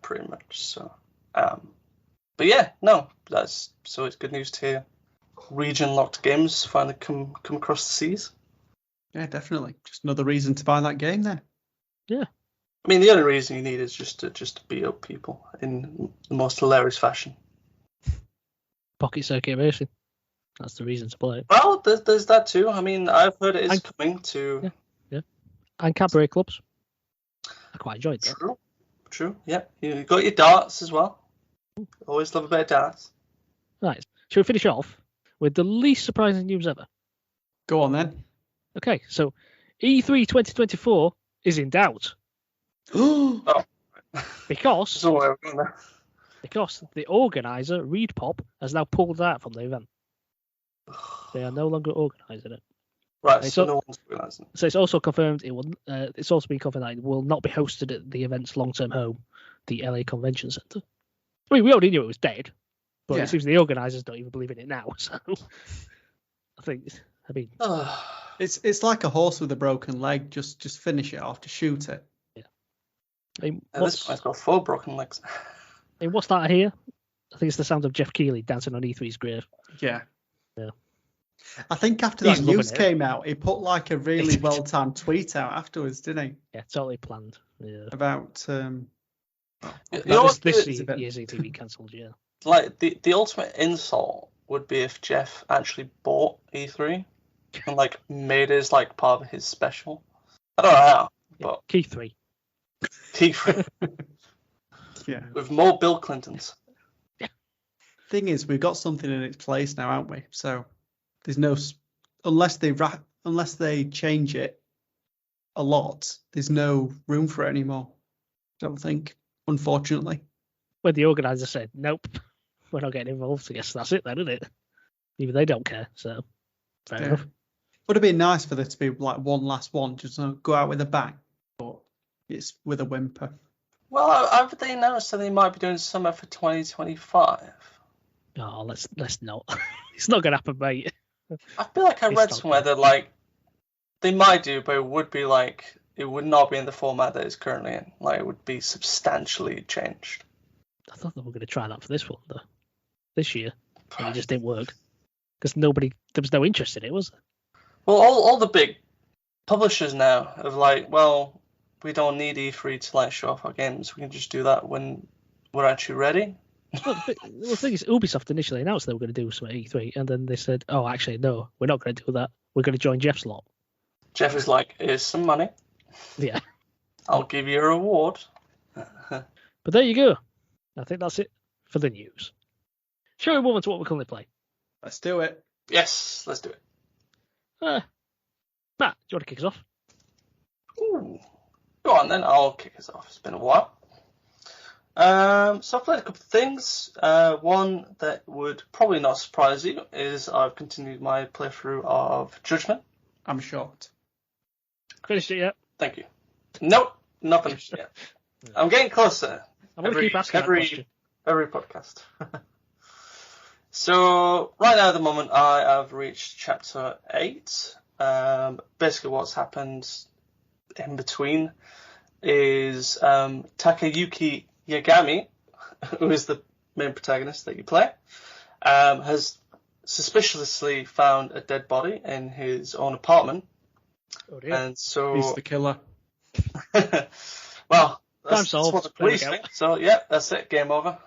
pretty much. So, but yeah, no, it's good news to hear region locked games finally come across the seas. Yeah, definitely. Just another reason to buy that game then. Yeah. I mean, the only reason you need is just to beat up people in the most hilarious fashion. Pocket Circuit Racing. That's the reason to play it. Well, there's that too. I mean, I've heard it is coming to... Yeah. And cabaret clubs. I quite enjoyed that. True. Yeah. You got your darts as well. Always love a bit of darts. Right. Shall we finish off with the least surprising news ever? Go on then. Okay, so E3 2024 is in doubt. Oh. Because the organizer, Reed Pop, has now pulled out from the event. They are no longer organising it. Right, so no one's organising it. So it's also confirmed it will. It's also been confirmed that it will not be hosted at the event's long-term home, the LA Convention Center. I mean, we already knew it was dead, but it seems the organisers don't even believe in it now. So I mean, it's like a horse with a broken leg. Just finish it off, just shoot it. Yeah. I mean, this guy's got 4 broken legs. I mean, what's that I hear? I think it's the sound of Jeff Keighley dancing on E3's grave. Yeah. Yeah. I think after that news came out, he put like a really well-timed tweet out afterwards, didn't he? Yeah, totally planned. Yeah. About this year's ETV cancelled. Yeah. Like the ultimate insult would be if Jeff actually bought E3 and like made it as like part of his special. I don't know how, but Key 3. Yeah. With more Bill Clintons. Yeah. Thing is, we've got something in its place now, haven't we? So there's no, unless they change it a lot, there's no room for it anymore. I don't think, unfortunately. When the organizer said, nope, we're not getting involved, I guess that's it then, isn't it? Even they don't care, so fair enough. Would have been nice for there to be like one last one, just go out with a bang, but it's with a whimper. Well, have they announced that they might be doing summer for 2025? Oh, let's not. It's not going to happen, mate. I feel like I read somewhere that like they might do, but it would be like it would not be in the format that it's currently in. Like it would be substantially changed. I thought they were going to try that for this one, though. This year, and it just didn't work because there was no interest in it, was there? Well, all the big publishers now have like, well, we don't need E3 to like show off our games. We can just do that when we're actually ready. Well, the thing is, Ubisoft initially announced they were going to do some at E3, and then they said, "Oh, actually, no, we're not going to do that. We're going to join Jeff's lot." Jeff is like, here's some money. Yeah. I'll give you a reward. But there you go. I think that's it for the news. Shall we move on to what we currently play? Let's do it. Yes, let's do it. Matt, do you want to kick us off? Ooh. Go on then, I'll kick us off. It's been a while. So I've played a couple of things. One that would probably not surprise you is I've continued my playthrough of Judgment. I'm shocked. Finished it yet? Thank you. Nope, not finished yet. I'm getting closer. I'm going to keep asking that question. Every podcast. So right now at the moment I have reached chapter 8. Basically what's happened in between is Takayuki Yagami, who is the main protagonist that you play, has suspiciously found a dead body in his own apartment. Oh dear. And so he's the killer. Well, that's solved. what the police think. So yeah, that's it. Game over.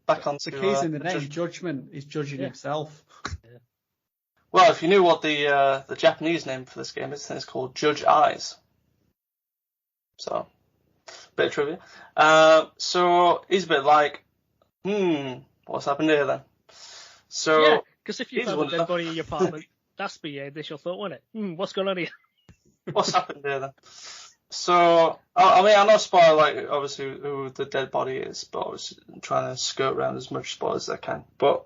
Back on the keys in the name. Judgment. He's judging himself. Yeah. Well, if you knew what the Japanese name for this game is, then it's called Judge Eyes. So, bit of trivia. So he's a bit like, what's happened here then? So yeah, because if you found a dead body in your apartment, that's the initial thought, wasn't it? What's going on here? What's happened here then? So, I mean, I'm not spoil like obviously who the dead body is, but obviously I'm trying to skirt around as much spoil as I can. But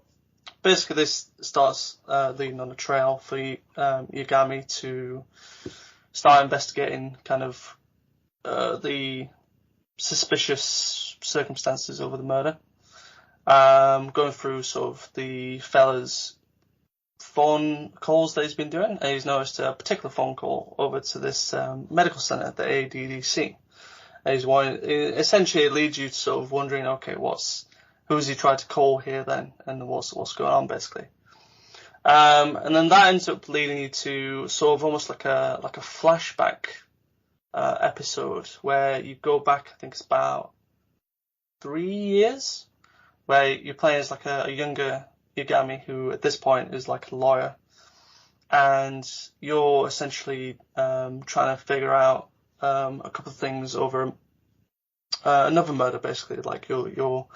basically, this starts leading on a trail for Yagami to start investigating kind of the suspicious circumstances over the murder. Going through sort of the fella's phone calls that he's been doing, and he's noticed a particular phone call over to this medical centre, the ADDC. And he's essentially it leads you to sort of wondering, okay, who's he tried to call here then, and what's going on basically. And then that ends up leading you to sort of almost like a flashback episode where you go back, I think it's about 3 years, where you're playing as like a younger Yagami who at this point is like a lawyer, and you're essentially trying to figure out a couple of things over another murder basically. Like you're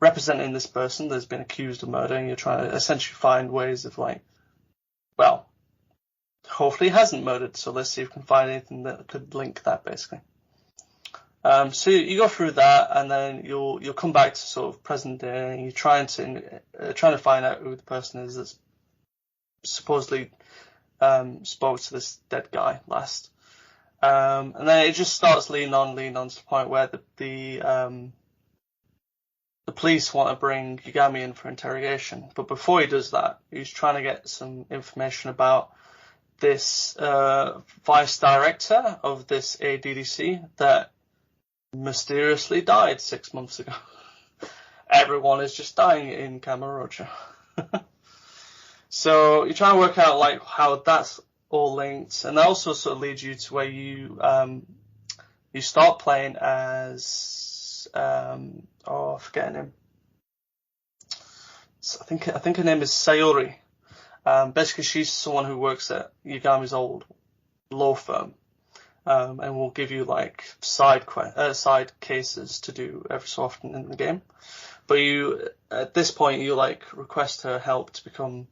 representing this person that's been accused of murder, and you're trying to essentially find ways of like, well, hopefully he hasn't murdered, so let's see if we can find anything that could link that basically. So you go through that, and then you'll come back to sort of present day, and you're trying to find out who the person is that's supposedly spoke to this dead guy last. And then it just starts leaning on to the point where the police want to bring Yagami in for interrogation. But before he does that, he's trying to get some information about this vice director of this ADDC that mysteriously died 6 months ago. Everyone is just dying in Kamurocho. So you're trying to work out like how that's all linked, and that also sort of leads you to where you start playing as I forget her name. I think her name is Sayori. Basically, she's someone who works at Yagami's old law firm. And will give you like side cases to do every so often in the game. But at this point you like request her help to become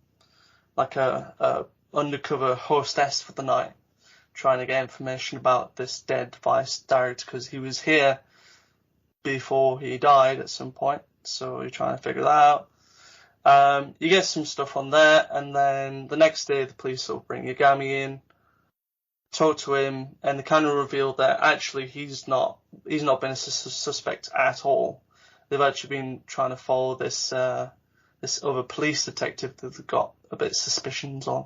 like a undercover hostess for the night, trying to get information about this dead vice director because he was here before he died at some point. So you're trying to figure that out. You get some stuff on there, and then the next day the police will bring Yagami in, talk to him, and they kind of reveal that actually he's not been a suspect at all. They've actually been trying to follow this other police detective that they've got a bit of suspicions on,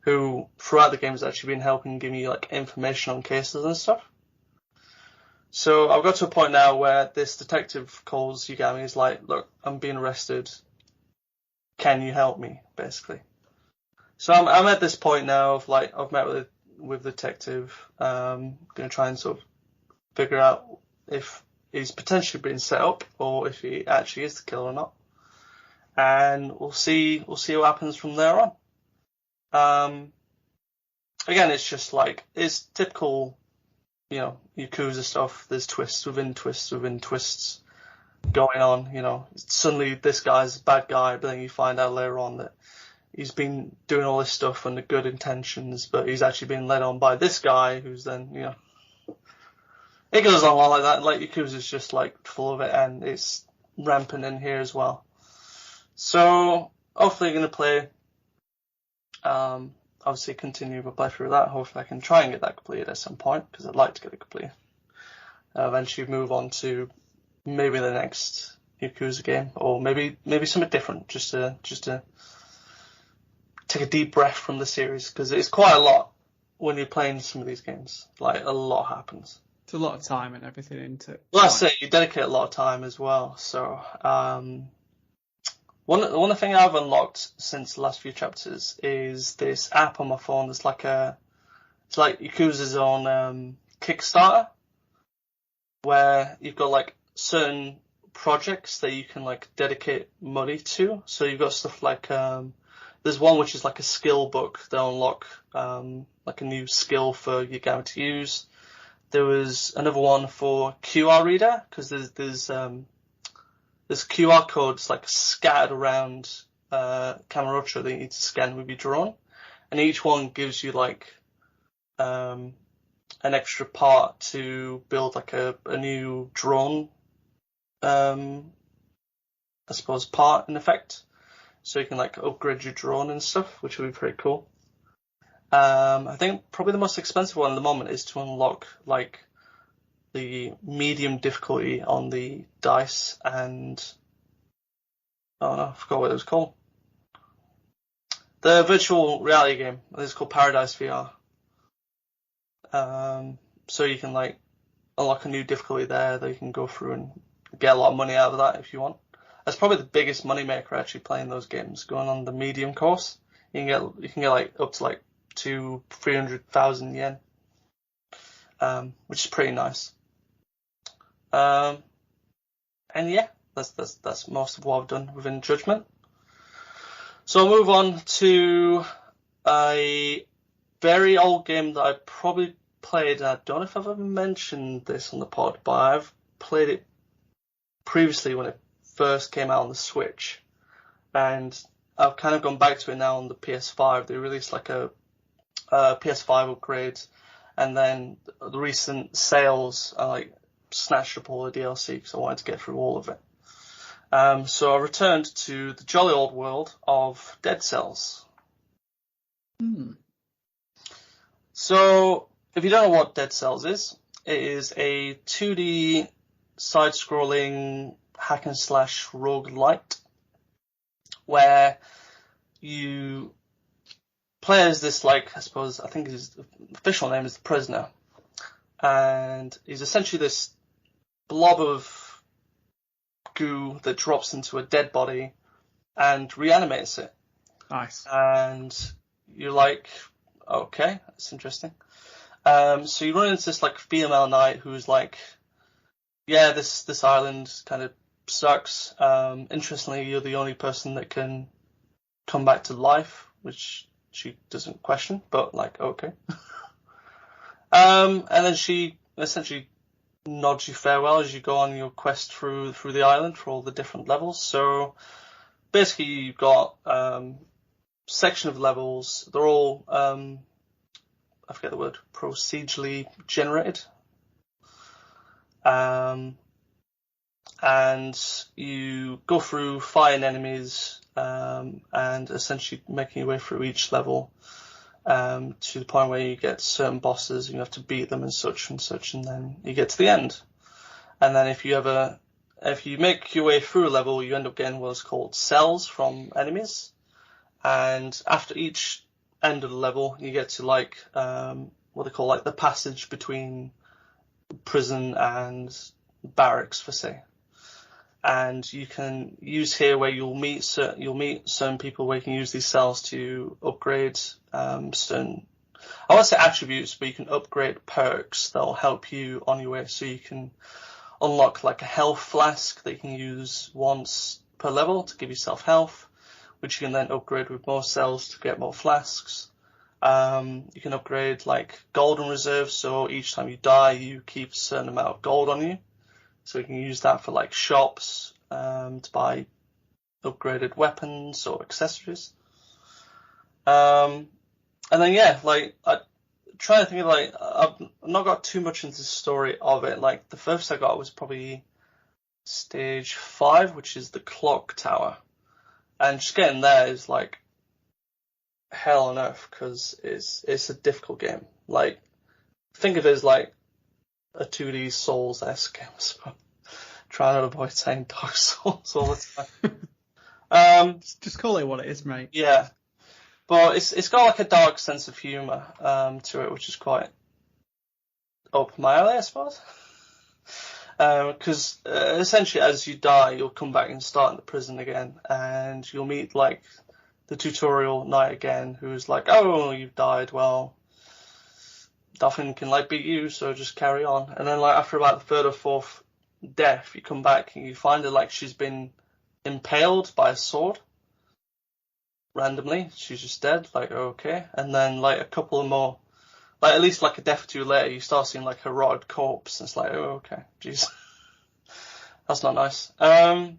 who throughout the game has actually been helping give me like information on cases and stuff. So I've got to a point now where this detective calls Yagami, is like, look, I'm being arrested. Can you help me? Basically. So I'm at this point now of like, I've met with the detective, going to try and sort of figure out if he's potentially been set up or if he actually is the killer or not, and we'll see what happens from there on. again, it's just like, it's typical, you know, Yakuza stuff. There's twists within twists within twists going on, you know. Suddenly this guy's a bad guy, but then you find out later on that he's been doing all this stuff under good intentions, but he's actually been led on by this guy who's then, you know. It goes on a lot like that. Like, Yakuza's just, like, full of it, and it's rampant in here as well. So, hopefully you're going to play, obviously continue my playthrough of that. Hopefully I can try and get that completed at some point, because I'd like to get it completed. Eventually move on to maybe the next Yakuza game, or maybe something different, just to take a deep breath from the series, because it's quite a lot when you're playing some of these games. Like, a lot happens. It's a lot of time and everything into it. Well, I say you dedicate a lot of time as well. So, one thing I've unlocked since the last few chapters is this app on my phone. It's like Yakuza's own Kickstarter, where you've got like certain projects that you can like dedicate money to. So you've got stuff like there's one which is like a skill book that unlock like a new skill for Yagami to use. There was another one for QR reader, because there's QR codes like scattered around Kamurocho that you need to scan with your drone, and each one gives you like an extra part to build like a new drone, I suppose, part in effect, so you can like upgrade your drone and stuff, which would be pretty cool. I think probably the most expensive one at the moment is to unlock like the medium difficulty on the dice, and oh no, I forgot what it was called. The virtual reality game. It's called Paradise VR. So you can like unlock a new difficulty there that you can go through and get a lot of money out of that if you want. That's probably the biggest money maker actually, playing those games. Going on the medium course, you can get like up to like 200,000-300,000 yen, which is pretty nice. And yeah, that's most of what I've done within Judgment. So I'll move on to a very old game that I probably played. I don't know if I've ever mentioned this on the pod, but I've played it previously when it first came out on the Switch, and I've kind of gone back to it now on the PS5. They released like a PS5 upgrade, and then the recent sales I like snatched up all the DLC because I wanted to get through all of it. So I returned to the jolly old world of Dead Cells. So if you don't know what Dead Cells is, it is a 2D side-scrolling hack and slash roguelite, where you play as this, like, I suppose, I think his official name is the Prisoner, and he's essentially this blob of goo that drops into a dead body and reanimates it. Nice. And you're like, okay, that's interesting. So you run into this like female knight who's like, yeah, this island kind of sucks. Interestingly, you're the only person that can come back to life, which she doesn't question, but like, okay. And then she essentially nods you farewell as you go on your quest through the island for all the different levels. So basically you've got section of levels. They're all I forget the word, procedurally generated. And you go through fighting enemies and essentially making your way through each level to the point where you get certain bosses and you have to beat them and such, and then you get to the end. And then if you make your way through a level, you end up getting what's called cells from enemies. And after each end of the level, you get to like what they call like the passage between prison and barracks, for say. And you can use here where you'll meet certain people where you can use these cells to upgrade certain, I won't say attributes, but you can upgrade perks that'll help you on your way. So you can unlock like a health flask that you can use once per level to give yourself health, which you can then upgrade with more cells to get more flasks. You can upgrade like golden reserves, so each time you die, you keep a certain amount of gold on you. So you can use that for like shops, to buy upgraded weapons or accessories. And then yeah, like I try to think of like I've not got too much into the story of it. Like the first I got was probably stage 5, which is the clock tower, and just getting there is like hell on earth because it's a difficult game. Like think of it as like a 2D Souls-esque game. So trying to avoid saying Dark Souls all the time. Just call it what it is, mate. Yeah, but it's got like a dark sense of humour to it, which is quite up my alley, I suppose. Because essentially, as you die, you'll come back and start in the prison again, and you'll meet like the tutorial knight again, who's like, "Oh, you've died. Well, nothing can like beat you, so just carry on." And then like after about the third or fourth death, you come back and you find her like she's been impaled by a sword randomly. She's just dead. Like okay, and then like a couple of more. Like, at least, like, a death or two later, you start seeing, like, a rotted corpse, and it's like, oh, okay, jeez. That's not nice. But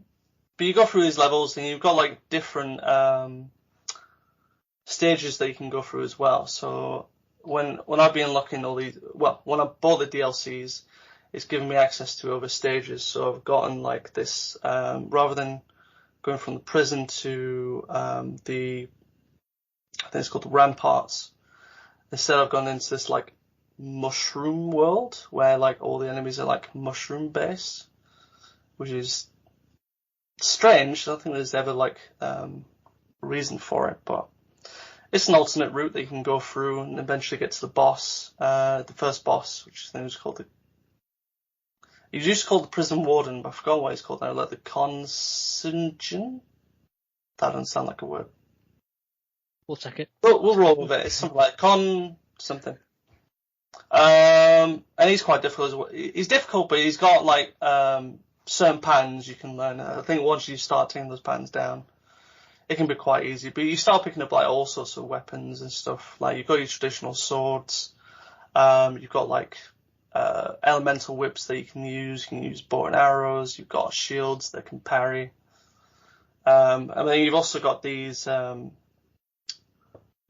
you go through these levels, and you've got, like, different stages that you can go through as well. So, when I've been unlocking all these, well, when I bought the DLCs, it's given me access to other stages. So, I've gotten, like, this, rather than going from the prison to I think it's called the Ramparts. Instead, I've gone into this like mushroom world where like all the enemies are like mushroom based, which is strange. I don't think there's ever like reason for it, but it's an alternate route that you can go through and eventually get to the boss, the first boss, which I think is called it used to call the prison warden, but I forgot what it's called now. Like the consignment. That doesn't sound like a word. We'll check it. We'll roll with it. It's something like something. And he's quite difficult as well. He's difficult, but he's got like certain patterns you can learn. I think once you start taking those patterns down, it can be quite easy. But you start picking up like all sorts of weapons and stuff. Like you've got your traditional swords. You've got like elemental whips that you can use. You can use bow and arrows. You've got shields that can parry. And then you've also got these.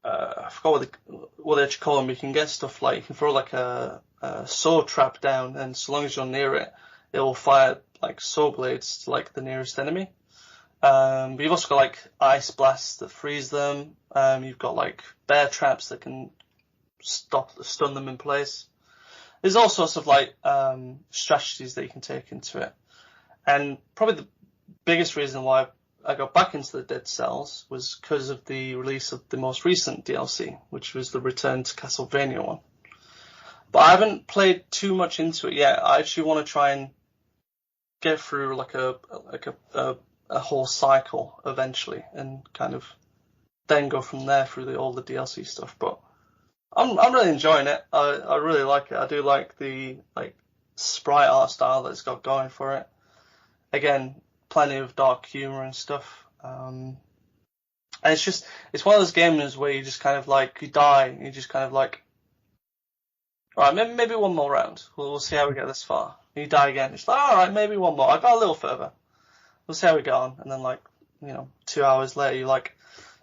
I forgot what they actually call them. You can get stuff like you can throw like a sword trap down, and so long as you're near it, it will fire like sword blades to like the nearest enemy. But you've also got like ice blasts that freeze them. You've got like bear traps that can stun them in place. There's all sorts of like strategies that you can take into it, and probably the biggest reason why I got back into the Dead Cells was because of the release of the most recent DLC, which was the Return to Castlevania one. But I haven't played too much into it yet. I actually want to try and get through like a whole cycle eventually, and kind of then go from there through all the DLC stuff. But I'm really enjoying it. I really like it. I do like the like sprite art style that it's got going for it. Again, plenty of dark humor and stuff. And it's one of those games where you just kind of like, you die, and you just kind of like, alright, maybe one more round. We'll see how we get this far. And you die again. It's like, alright, maybe one more. I got a little further. We'll see how we get on. And then like, 2 hours later, you're like,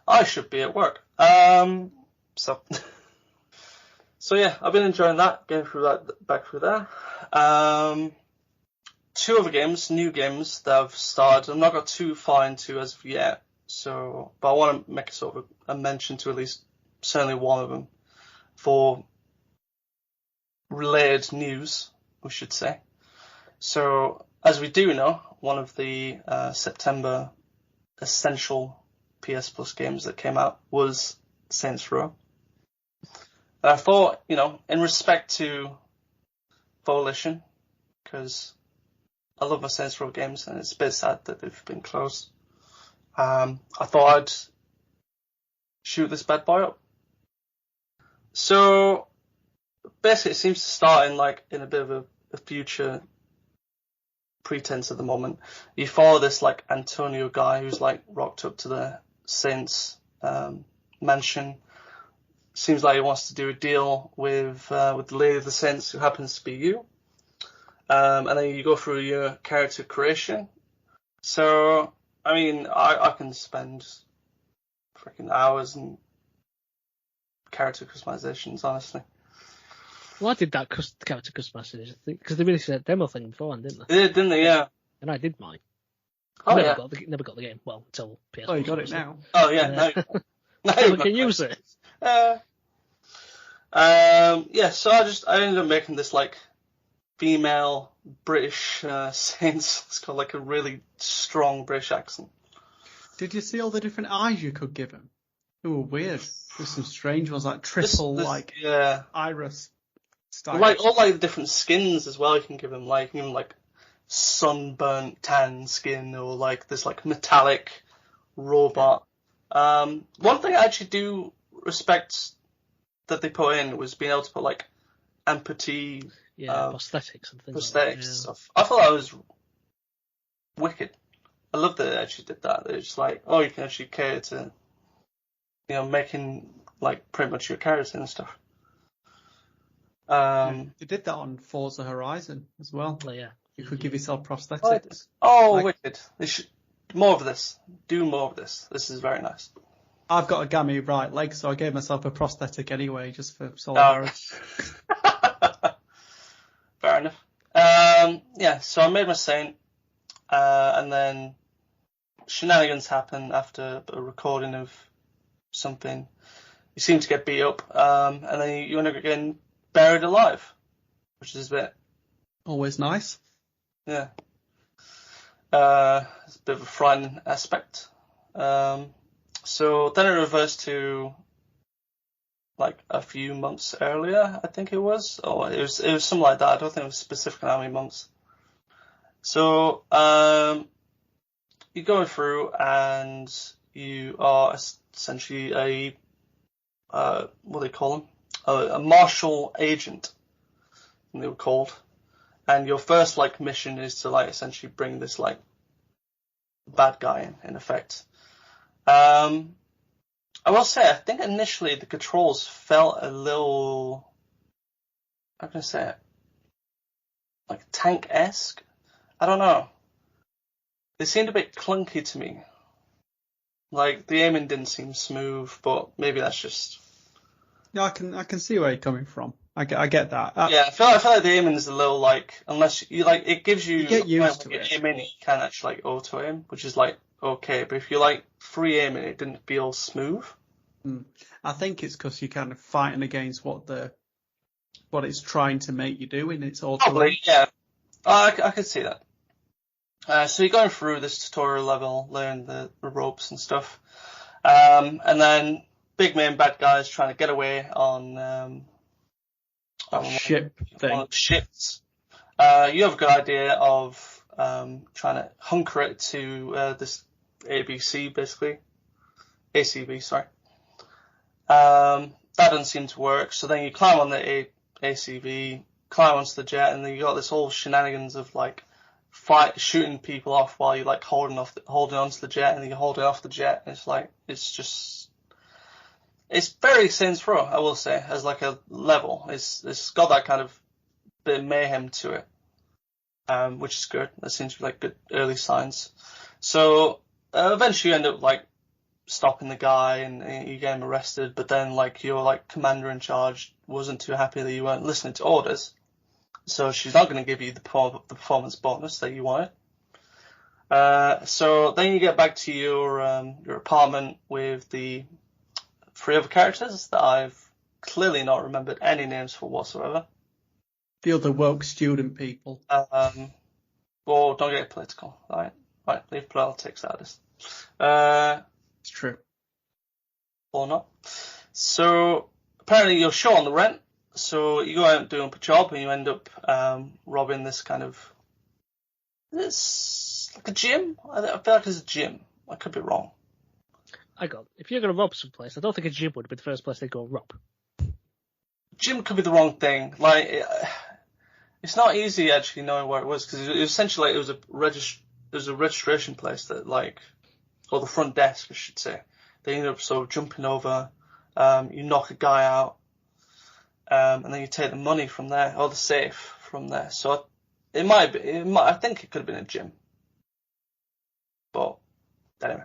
I should be at work. So yeah, I've been enjoying that, going through that, back through there. 2 other games, new games that I've started. I've not got too far into as of yet, but I want to make a sort of a mention to at least certainly one of them for related news, we should say. So, as we do know, one of the September essential PS Plus games that came out was Saints Row. And I thought, in respect to Volition, because I love my Saints Row games, and it's a bit sad that they've been closed. I thought I'd shoot this bad boy up. So basically, it seems to start in a bit of a future pretense at the moment. You follow this like Antonio guy who's like rocked up to the Saints mansion, seems like he wants to do a deal with the Lady of the Saints, who happens to be you. And then you go through your character creation. So, I mean, I can spend freaking hours in character customizations, honestly. Well, I did that character customization thing because they really said demo thing before, didn't they? They did, didn't they? Yeah. And I did mine. Oh, never yeah. never got the game. Well, until PS. Oh, you got it now. Oh, yeah. No. You can use it. Yeah, so I ended up making this, like, female British Saints. It's got, like, a really strong British accent. Did you see all the different eyes you could give him? They were weird. There's some strange ones, like triple, yeah, iris style. Like all like the different skins as well. You can give him like sunburnt tan skin, or like this like metallic robot. One thing I actually do respect that they put in was being able to put like empathy, prosthetics and things. And stuff. I thought that was wicked. I love that they actually did that. It's like, oh, you can actually cater to, making like pretty much your character and stuff. They did that on Forza Horizon as well. Oh, yeah. You could give yourself prosthetics. Wicked. They should more of this. Do more of this. This is very nice. I've got a gammy right leg, so I gave myself a prosthetic anyway, just for solidarity. Fair enough. So I made my Saint, and then shenanigans happen after a recording of something. You seem to get beat up, and then you end up getting buried alive, which is a bit... Always nice. Yeah. It's a bit of a frightening aspect. So then it reversed to like a few months earlier, I think it was. Or it was something like that. I don't think it was specific how many months. So you're going through and you are essentially a what do they call them? A martial agent, they were called. And your first like mission is to like essentially bring this like bad guy in effect. I will say, I think initially the controls felt a little, how can I say it, like tank-esque. I don't know. They seemed a bit clunky to me. Like the aiming didn't seem smooth, but maybe that's just. Yeah, I can see where you're coming from. I get that. Yeah, I feel like the aiming is a little like, unless you like, it gives you get used to it. Aiming, you can actually like auto aim, which is like okay, but if you like free aiming, it didn't feel smooth. I think it's because you're kind of fighting against what it's trying to make you do in its auto. Probably, yeah. I could see that. So you're going through this tutorial level, learning the ropes and stuff, and then big main bad guys trying to get away on ship thing. One of the ships. You have a good idea of trying to hunker it to this ACB, sorry. That doesn't seem to work, so then you climb on the ACB, climb onto the jet, and then you got this whole shenanigans of like shooting people off while you're like holding onto the jet, and then you're holding off the jet, and it's very Saints Row, I will say, as like a level. It's got that kind of bit of mayhem to it, which is good. That seems to be like good early signs. So eventually you end up like stopping the guy and you get him arrested, but then like your like commander in charge wasn't too happy that you weren't listening to orders, so she's not going to give you the performance bonus that you wanted. So then you get back to your apartment with the 3 other characters that I've clearly not remembered any names for whatsoever. The other woke student people. Well, don't get political. Right, leave politics out of this. It's true. Or not. So apparently you're short on the rent, so you go out and do a job, and you end up robbing this kind of. It's like a gym. I feel like it's a gym. I could be wrong. If you're going to rob some place, I don't think a gym would be the first place they go rob. Gym could be the wrong thing. Like, it's not easy actually knowing where it was, because it was essentially like it was a registration place that like, or the front desk I should say. They ended up sort of jumping over You knock a guy out, and then you take the money from there, or the safe from there. So I think it could have been a gym. But anyway.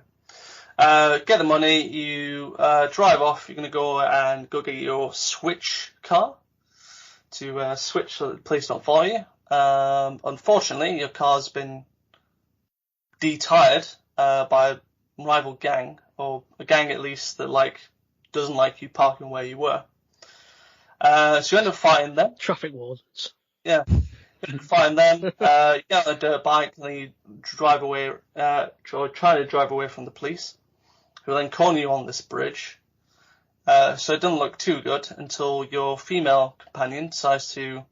Get the money, you drive off, you're going to go get your switch car to switch so that the police don't follow you. Unfortunately, your car's been de-tired by a rival gang, or a gang at least that doesn't like you parking where you were. So you end up fighting them. Traffic wardens. Yeah. You find them, you get on a dirt bike, and then you drive away, try to drive away from the police, who then corner you on this bridge. So it doesn't look too good until your female companion decides to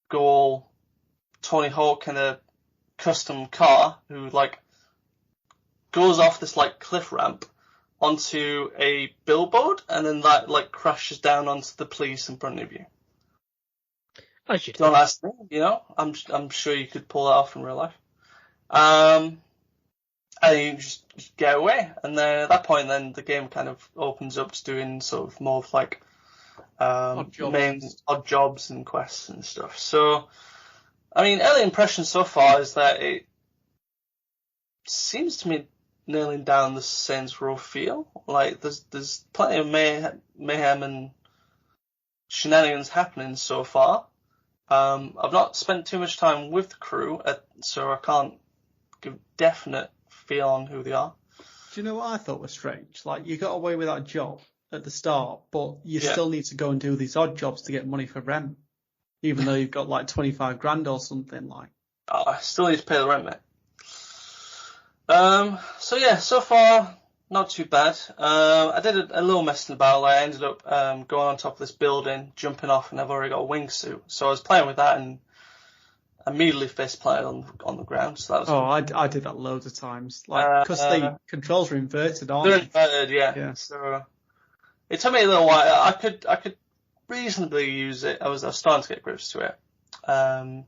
go all Tony Hawk in a custom car, who goes off this cliff ramp onto a billboard, and then that crashes down onto the police in front of you. Don't ask me, I'm sure you could pull that off in real life. And you just get away, and then at that point, then the game kind of opens up to doing sort of more of odd jobs and quests and stuff. So, I mean, early impression so far is that it seems to me nailing down the Saints Row feel. There's plenty of mayhem and shenanigans happening so far. I've not spent too much time with the crew, so I can't give definite feel on who they are. Do you know what I thought was strange? You got away with that job at the start, but you still need to go and do these odd jobs to get money for rent, even though you've got 25 grand or something Oh, I still need to pay the rent, mate. So yeah, so far not too bad. I did a little messing about. I ended up going on top of this building, jumping off, and I've already got a wingsuit. So I was playing with that and immediately fist planted on the ground. So that was good. I did that loads of times. Because the controls are inverted, aren't they? They're inverted, yeah. So it took me a little while. I could reasonably use it. I was starting to get grips to it. And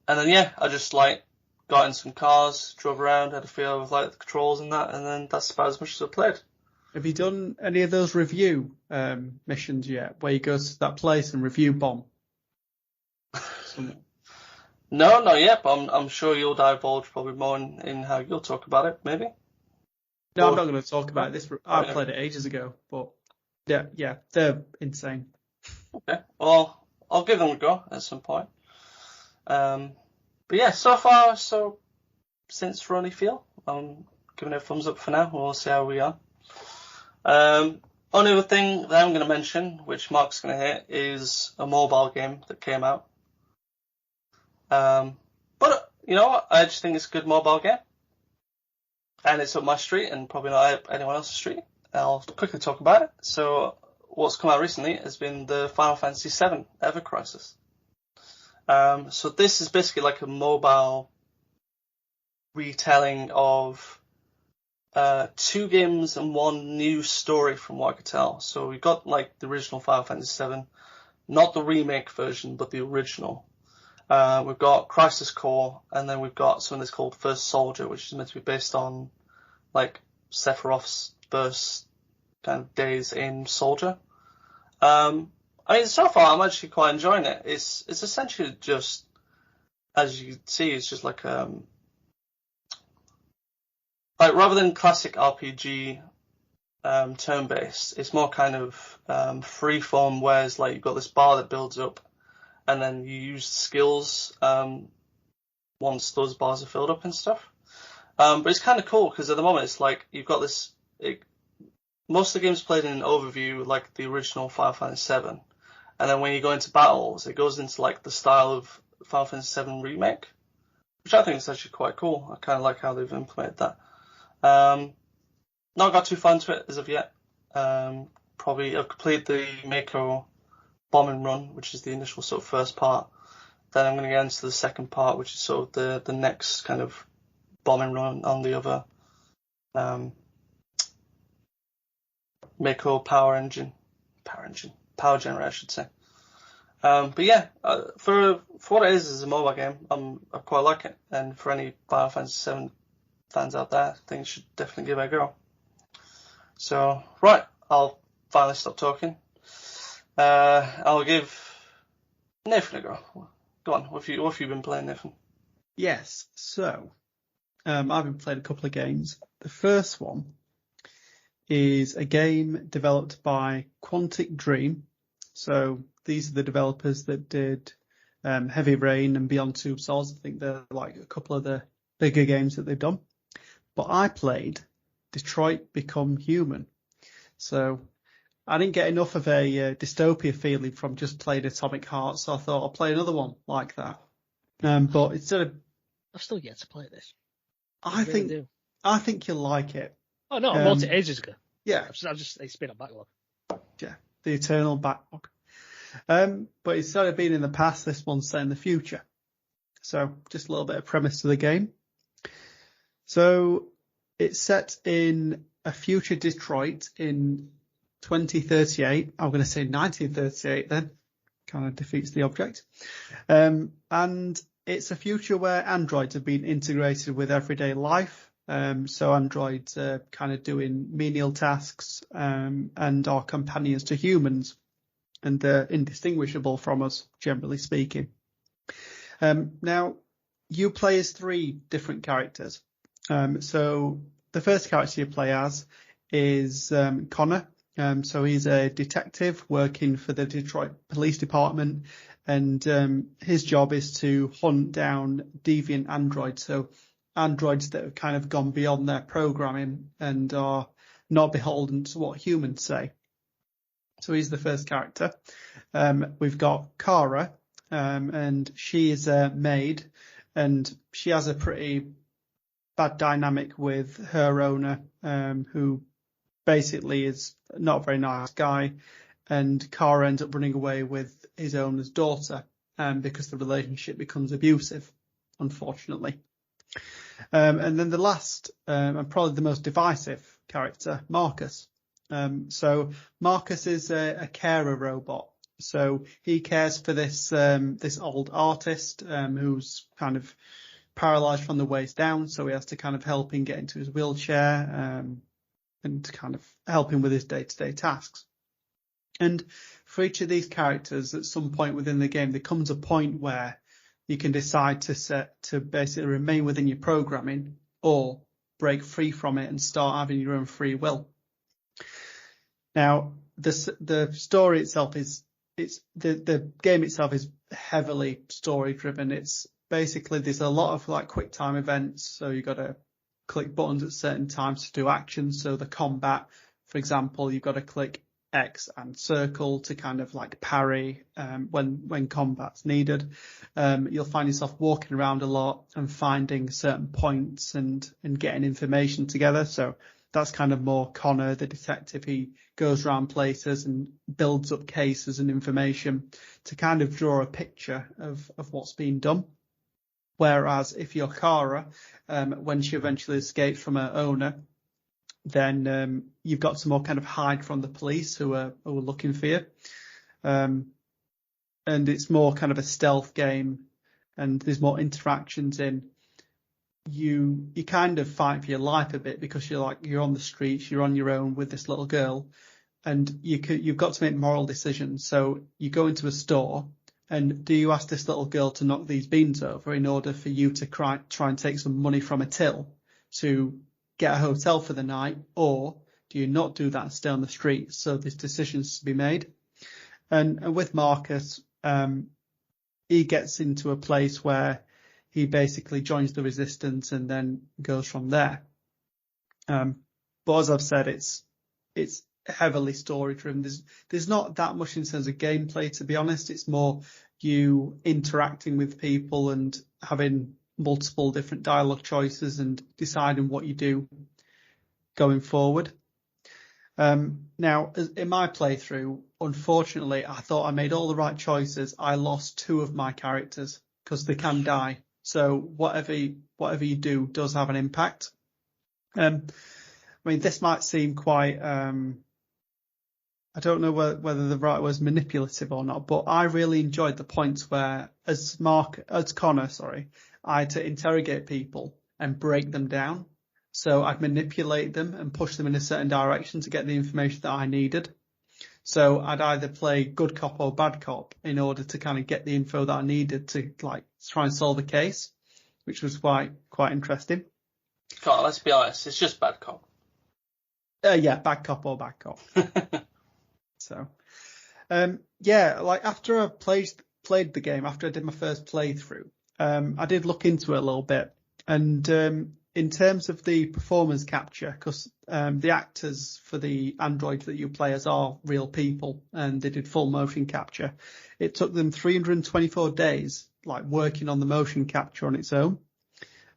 then I just got in some cars, drove around, had a feel of the controls and that, and then that's about as much as I played. Have you done any of those review missions yet, where you go to that place and review bomb? No, not yet, but I'm sure you'll divulge probably more in how you'll talk about it, maybe. No, I'm not going to talk about this. I played it ages ago, but yeah, they're insane. Okay, well, I'll give them a go at some point. But yeah, so far, since Ronnie feel, I'm giving it a thumbs up for now. We'll see how we are. Only other thing that I'm going to mention, which Mark's going to hit, is a mobile game that came out. But you know what? I just think it's a good mobile game. And it's up my street and probably not anyone else's street. I'll quickly talk about it. So what's come out recently has been the Final Fantasy VII Ever Crisis. So this is basically a mobile retelling of 2 games and 1 new story from what I could tell. So we've got the original Final Fantasy VII, not the remake version, but the original. We've got Crisis Core, and then we've got something that's called First Soldier, which is meant to be based on Sephiroth's first kind of days in Soldier. I mean, so far I'm actually quite enjoying it. It's essentially just, as you can see, it's just rather than classic RPG turn-based, it's more kind of free-form, whereas you've got this bar that builds up, and then you use skills once those bars are filled up and stuff. But it's kind of cool because at the moment it's you've got this. Most of the game's played in an overview like the original Final Fantasy VII, and then when you go into battles, it goes into the style of Final Fantasy VII Remake, which I think is actually quite cool. I kind of like how they've implemented that. Not got too far into it as of yet. Probably I've completed the Mako bombing run, which is the initial sort of first part. Then I'm going to get into the second part, which is sort of the next kind of bombing run on the other Mako power generator, I should say. But yeah, for what it is as a mobile game, I quite like it. And for any Final Fantasy VII fans out there, I think you should definitely give it a go. So, right, I'll finally stop talking. I'll give Nathan a go. Go on, what have you been playing, Nathan? Yes, so I've been playing a couple of games. The first one is a game developed by Quantic Dream. So these are the developers that did Heavy Rain and Beyond Two Souls. I think they're like a couple of the bigger games that they've done. But I played Detroit Become Human. So I didn't get enough of a dystopia feeling from just playing Atomic Heart, so I thought I'll play another one like that. But instead of, I've still yet to play this. I think you'll like it. Oh no, I bought it ages ago. Yeah, it's been a backlog. Yeah, the eternal backlog. But instead of being in the past, this one's set in the future. So just a little bit of premise to the game. So it's set in a future Detroit in 2038. I'm going to say 1938 then. Kind of defeats the object. And it's a future where androids have been integrated with everyday life. So androids are kind of doing menial tasks and are companions to humans. And they're indistinguishable from us, generally speaking. Now, you play as 3 different characters. So the first character you play as is Connor. So he's a detective working for the Detroit Police Department, and his job is to hunt down deviant androids. So androids that have kind of gone beyond their programming and are not beholden to what humans say. So he's the first character. We've got Kara, and she is a maid, and she has a pretty bad dynamic with her owner, who basically is not a very nice guy, and Kara ends up running away with his owner's daughter, because the relationship becomes abusive, unfortunately. And then the last, and probably the most divisive character, Marcus. So Marcus is a carer robot. So he cares for this old artist, who's kind of paralyzed from the waist down. So he has to kind of help him get into his wheelchair, and kind of help him with his day-to-day tasks. And for each of these characters, at some point within the game, there comes a point where you can decide to basically remain within your programming or break free from it and start having your own free will. Now, the story itself the game itself is heavily story driven. It's basically, there's a lot of like quick time events. So you've got to click buttons at certain times to do actions. So the combat, for example, you've got to click X and circle to kind of like parry when combat's needed. You'll find yourself walking around a lot and finding certain points and getting information together. So that's kind of more Connor, the detective. He goes around places and builds up cases and information to kind of draw a picture of what's being done. Whereas if you're Kara, when she eventually escapes from her owner, then you've got to more kind of hide from the police who are looking for you. And it's more kind of a stealth game, and there's more interactions in. You kind of fight for your life a bit because you're on the streets, you're on your own with this little girl, and you've got to make moral decisions. So you go into a store, and do you ask this little girl to knock these beans over in order for you to try and take some money from a till to get a hotel for the night, or do you not do that and stay on the street? So there's decisions to be made. And with Marcus, he gets into a place where he basically joins the resistance and then goes from there. But as I've said, it's heavily story driven. There's not that much in terms of gameplay, to be honest. It's more you interacting with people and having multiple different dialogue choices and deciding what you do going forward. Now, in my playthrough, unfortunately, I thought I made all the right choices. I lost 2 of my characters because they can die. So whatever you do does have an impact. I mean, this might seem quite, I don't know whether the right was manipulative or not, but I really enjoyed the points where, as Connor, I had to interrogate people and break them down. So I'd manipulate them and push them in a certain direction to get the information that I needed. So I'd either play good cop or bad cop in order to kind of get the info that I needed to like try and solve a case, which was quite interesting. God, let's be honest, it's just bad cop. Yeah, bad cop or bad cop. So, yeah, like after I played the game, after I did my first playthrough, I did look into it a little bit. And in terms of the performance capture, because the actors for the androids that you play as are real people, and they did full motion capture. It took them 324 days, like working on the motion capture on its own.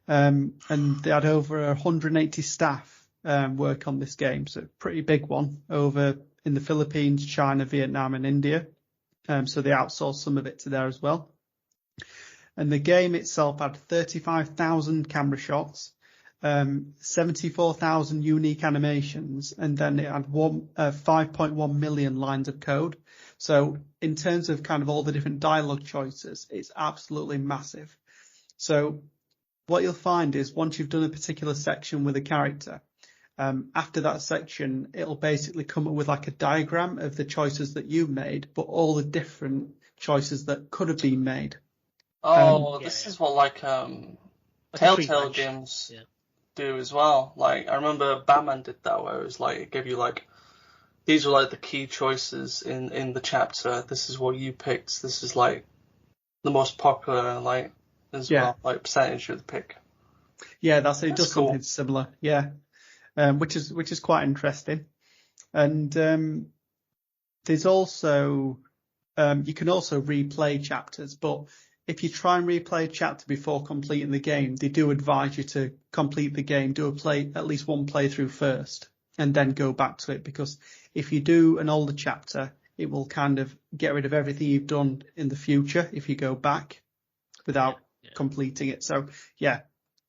And they had over 180 staff work on this game, so pretty big one over in the Philippines, China, Vietnam, and India. So they outsourced some of it to there as well. And the game itself had 35,000 camera shots, 74,000 unique animations, and then it had 5.1 million lines of code. So in terms of kind of all the different dialogue choices, it's absolutely massive. So what you'll find is once you've done a particular section with a character, after that section, it'll basically come up with like a diagram of the choices that you've made, but all the different choices that could have been made. Oh, this is what like Telltale games do as well. Like I remember Batman did that, where it was like it gave you like these were like the key choices in the chapter. This is what you picked. This is like the most popular, like as well, like percentage of the pick. Yeah, that's it. It does something similar. Yeah. Which is quite interesting. And there's also you can also replay chapters, but if you try and replay a chapter before completing the game, they do advise you to complete the game, at least one playthrough first, and then go back to it, because if you do an older chapter, it will kind of get rid of everything you've done in the future if you go back without completing it. So yeah.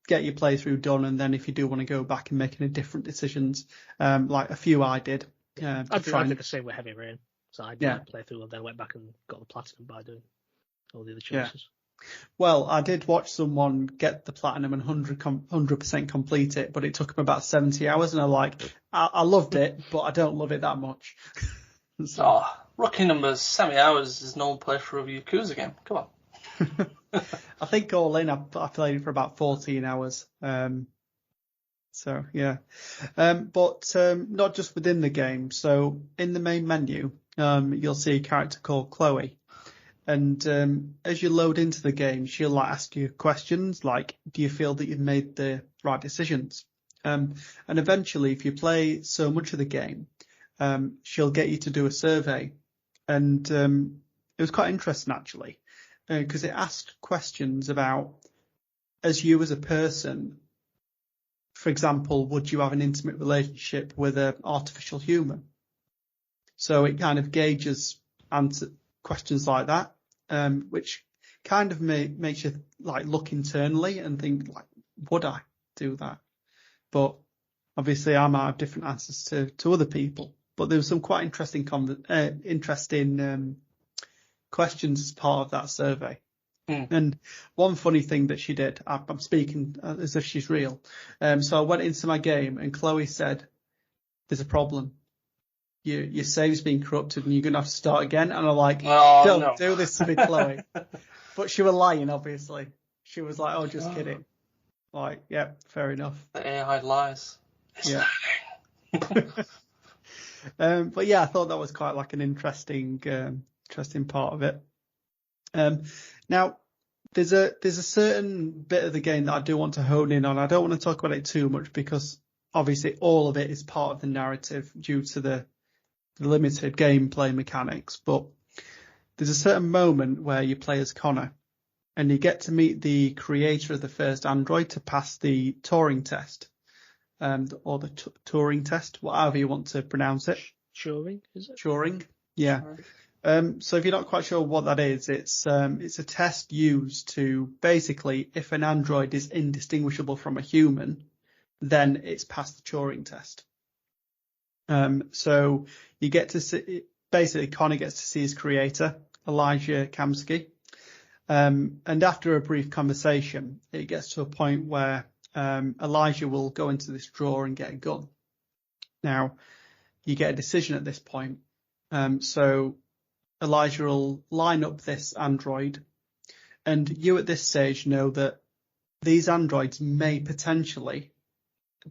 Get your playthrough done, and then if you do want to go back and make any different decisions, like a few I did. I did the same with Heavy Rain. So I did a playthrough and then went back and got the platinum by doing all the other choices. Yeah. Well, I did watch someone get the platinum and 100% complete it, but it took them about 70 hours, and I loved it, but I don't love it that much. So. Rookie numbers, 70 hours is normal playthrough of a Yakuza game. Come on. I think all in, I played it for about 14 hours. So yeah, but not just within the game. So in the main menu, you'll see a character called Chloe, and as you load into the game, she'll ask you questions like, "Do you feel that you've made the right decisions?" And eventually, if you play so much of the game, she'll get you to do a survey, and it was quite interesting actually. Because it asked questions about, as you as a person, for example, would you have an intimate relationship with an artificial human? So it kind of gauges questions like that, which kind of makes you like look internally and think like, would I do that? But obviously I might have different answers to other people. But there was some quite interesting questions as part of that survey. And one funny thing that she did, I'm speaking as if she's real. So I went into my game and Chloe said, "There's a problem. Your save's been corrupted and you're going to have to start again." And I'm like, don't do this to me, Chloe. But she was lying, obviously. She was like, "Oh, just kidding." Like, yeah, fair enough. The AI lies. Yeah. But yeah, I thought that was quite like an interesting part of it. Now, there's a certain bit of the game that I do want to hone in on. I don't want to talk about it too much because obviously all of it is part of the narrative due to the limited gameplay mechanics. But there's a certain moment where you play as Connor and you get to meet the creator of the first android to pass the Turing test, or the Turing test, whatever you want to pronounce it. Turing, is it? Turing, yeah. So if you're not quite sure what that is, it's a test used to basically, if an android is indistinguishable from a human, then it's passed the Turing test. So you get to see, basically Connor gets to see his creator, Elijah Kamsky. And after a brief conversation, it gets to a point where Elijah will go into this drawer and get a gun. Now, you get a decision at this point. So Elijah will line up this android, and you at this stage know that these androids may potentially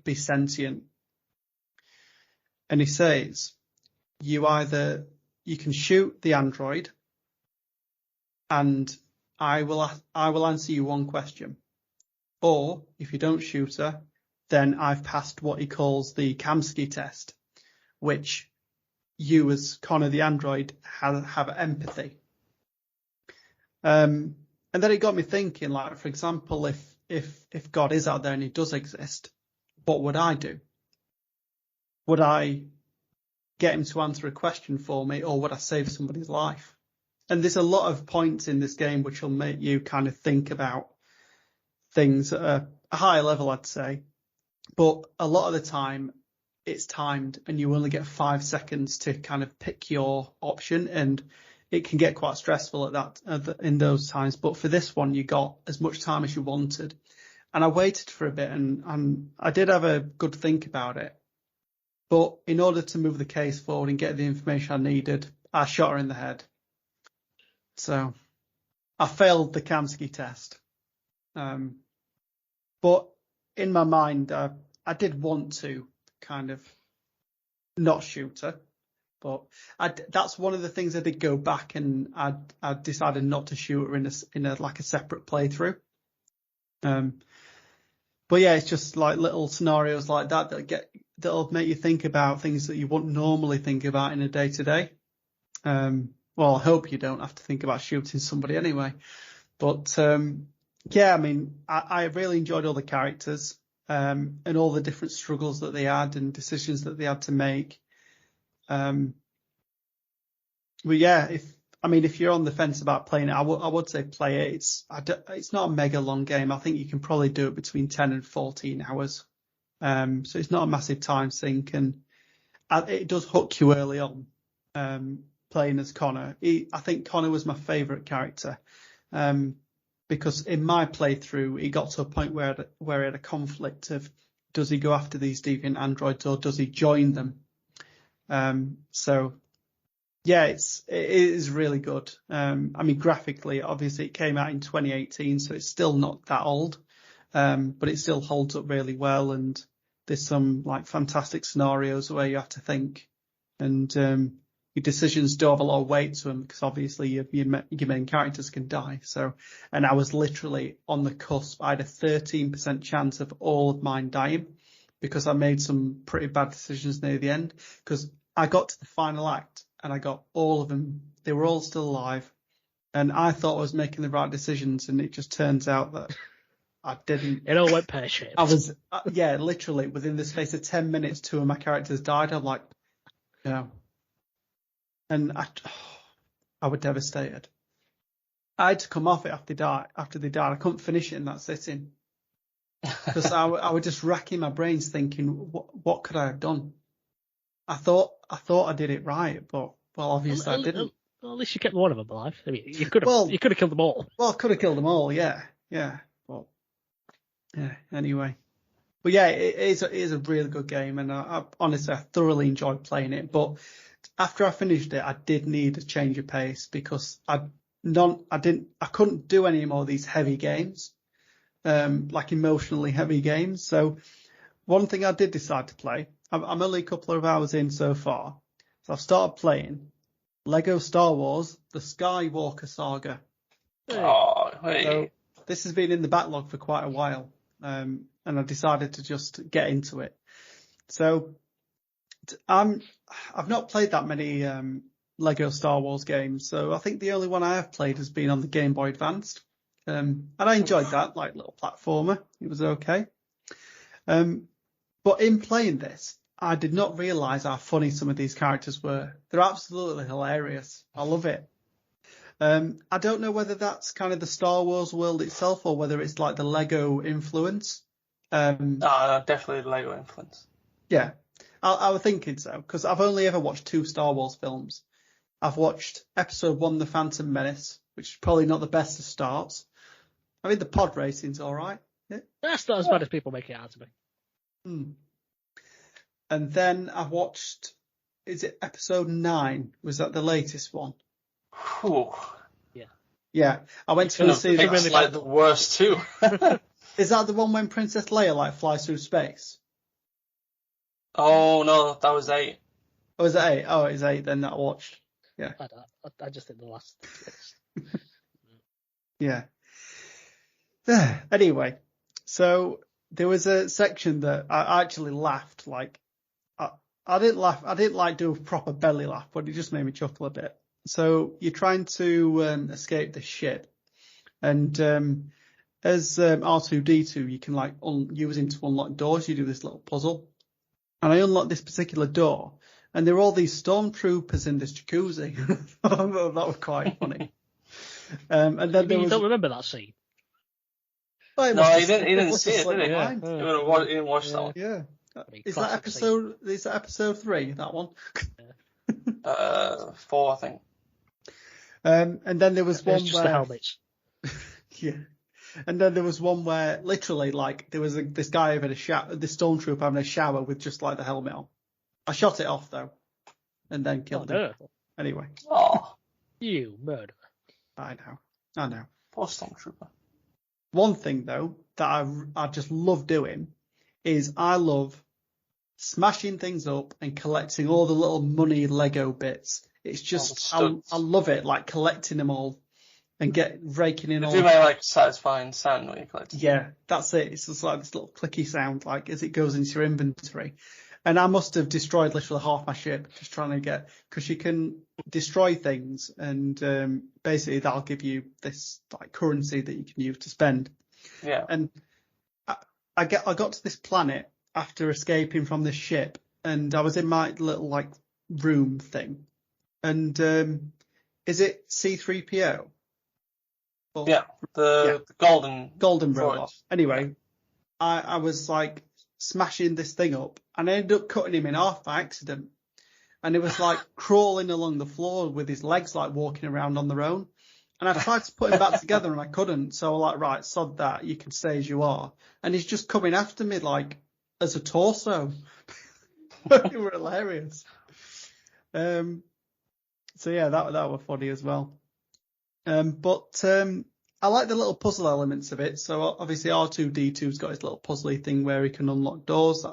be sentient. And he says, you can shoot the android, and I will answer you one question. Or if you don't shoot her, then I've passed what he calls the Kamsky test, which you as Connor the android have empathy. And then it got me thinking, like, for example, if God is out there and he does exist, what would I do? Would I get him to answer a question for me, or would I save somebody's life? And there's a lot of points in this game which will make you kind of think about things at a higher level, I'd say. But a lot of the time it's timed, and you only get 5 seconds to kind of pick your option, and it can get quite stressful in those times. But for this one, you got as much time as you wanted. And I waited for a bit, and I did have a good think about it. But in order to move the case forward and get the information I needed, I shot her in the head. So I failed the Kamsky test. But in my mind, I did want to kind of not shoot her. But that's one of the things I did go back, and I decided not to shoot her in a like a separate playthrough. But yeah, it's just like little scenarios like that that'll make you think about things that you wouldn't normally think about in a day-to-day. Well, I hope you don't have to think about shooting somebody anyway. But yeah, I mean, I really enjoyed all the characters and all the different struggles that they had and decisions that they had to make. But yeah, if you're on the fence about playing it, I would say play it. It's not a mega long game. I think you can probably do it between 10 and 14 hours. So it's not a massive time sink, and it does hook you early on. Playing as Connor, I think Connor was my favourite character, because in my playthrough, he got to a point where he had a conflict of, does he go after these deviant androids or does he join them? So yeah, it is really good. I mean, graphically, obviously it came out in 2018, so it's still not that old, but it still holds up really well. And there's some like fantastic scenarios where you have to think, and your decisions do have a lot of weight to them, because obviously your main characters can die. So, and I was literally on the cusp. I had a 13% chance of all of mine dying, because I made some pretty bad decisions near the end, because I got to the final act and I got all of them. They were all still alive, and I thought I was making the right decisions, and it just turns out that I didn't. It all went pear-shaped. I was, yeah, literally within the space of 10 minutes, 2 of my characters died. I'm like, yeah. And I was devastated. I had to come off it after they died. I couldn't finish it in that sitting, because I was just racking my brains thinking, what could I have done? I thought I did it right, but well, obviously I didn't. Well, at least you kept one of them alive. I mean, you could have killed them all. Well, I could have killed them all, yeah. But yeah, anyway. But yeah, it is a really good game, and I honestly thoroughly enjoyed playing it. But after I finished it, I did need a change of pace, because I couldn't do any more of these heavy games, like emotionally heavy games. So one thing I did decide to play, I'm only a couple of hours in so far, so I've started playing Lego Star Wars: The Skywalker Saga. Oh, hey. So this has been in the backlog for quite a while, and I decided to just get into it. So I've not played that many Lego Star Wars games, so I think the only one I have played has been on the Game Boy Advanced, and I enjoyed that, like little platformer. It was okay. But in playing this, I did not realise how funny some of these characters were. They're absolutely hilarious. I love it. I don't know whether that's kind of the Star Wars world itself, or whether it's like the Lego influence. No, definitely the Lego influence. Yeah, I was thinking so, because I've only ever watched 2 Star Wars films. I've watched Episode 1, The Phantom Menace, which is probably not the best of starts. I mean, the pod racing's all right. That's not as bad as people make it out to be. And then I watched, is it episode 9? Was that the latest one? Whew. Yeah. I went to see that. It's like the worst too. Is that the one when Princess Leia like flies through space? Oh no, that was 8. Oh, is it 8? Oh, it's 8 then that I watched. Yeah. I just think the last. Yeah. Anyway, so there was a section that I actually laughed. Like, I didn't laugh. I didn't like do a proper belly laugh, but it just made me chuckle a bit. So you're trying to escape the ship, and as R2-D2, you can like use him to unlock doors. You do this little puzzle, and I unlocked this particular door, and there were all these stormtroopers in this jacuzzi. That was quite funny. And then You don't remember that scene? Well, No, he didn't see it, did he? Yeah. He didn't watch that one. Yeah. Is that Classic scene. episode 3, that one? 4, I think. And then there was one Just where the helmets. yeah. And then there was one where literally like there was this guy having this stormtrooper having a shower with just like the helmet on. I shot it off though, and then killed him. Anyway. Oh, You murderer. I know. poor stormtrooper. One thing though that I just love doing is I love smashing things up and collecting all the little money Lego bits. It's just I love it, like collecting them all and raking in all. Do make like satisfying sound when you collect. Yeah, that's it. It's just like this little clicky sound, like as it goes into your inventory. And I must have destroyed literally half my ship just trying to because you can destroy things, and basically that'll give you this like currency that you can use to spend. Yeah. And I got to this planet after escaping from this ship, and I was in my little like room thing. And is it C-3PO? Yeah, the golden robot. Anyway, I was like smashing this thing up, and I ended up cutting him in half by accident. And he was like crawling along the floor with his legs like walking around on their own. And I tried to put him back together and I couldn't. So I was like, right, sod that, you can stay as you are. And he's just coming after me like as a torso. They were hilarious. So yeah, that was funny as well. But I like the little puzzle elements of it. So obviously R2-D2's got his little puzzly thing where he can unlock doors.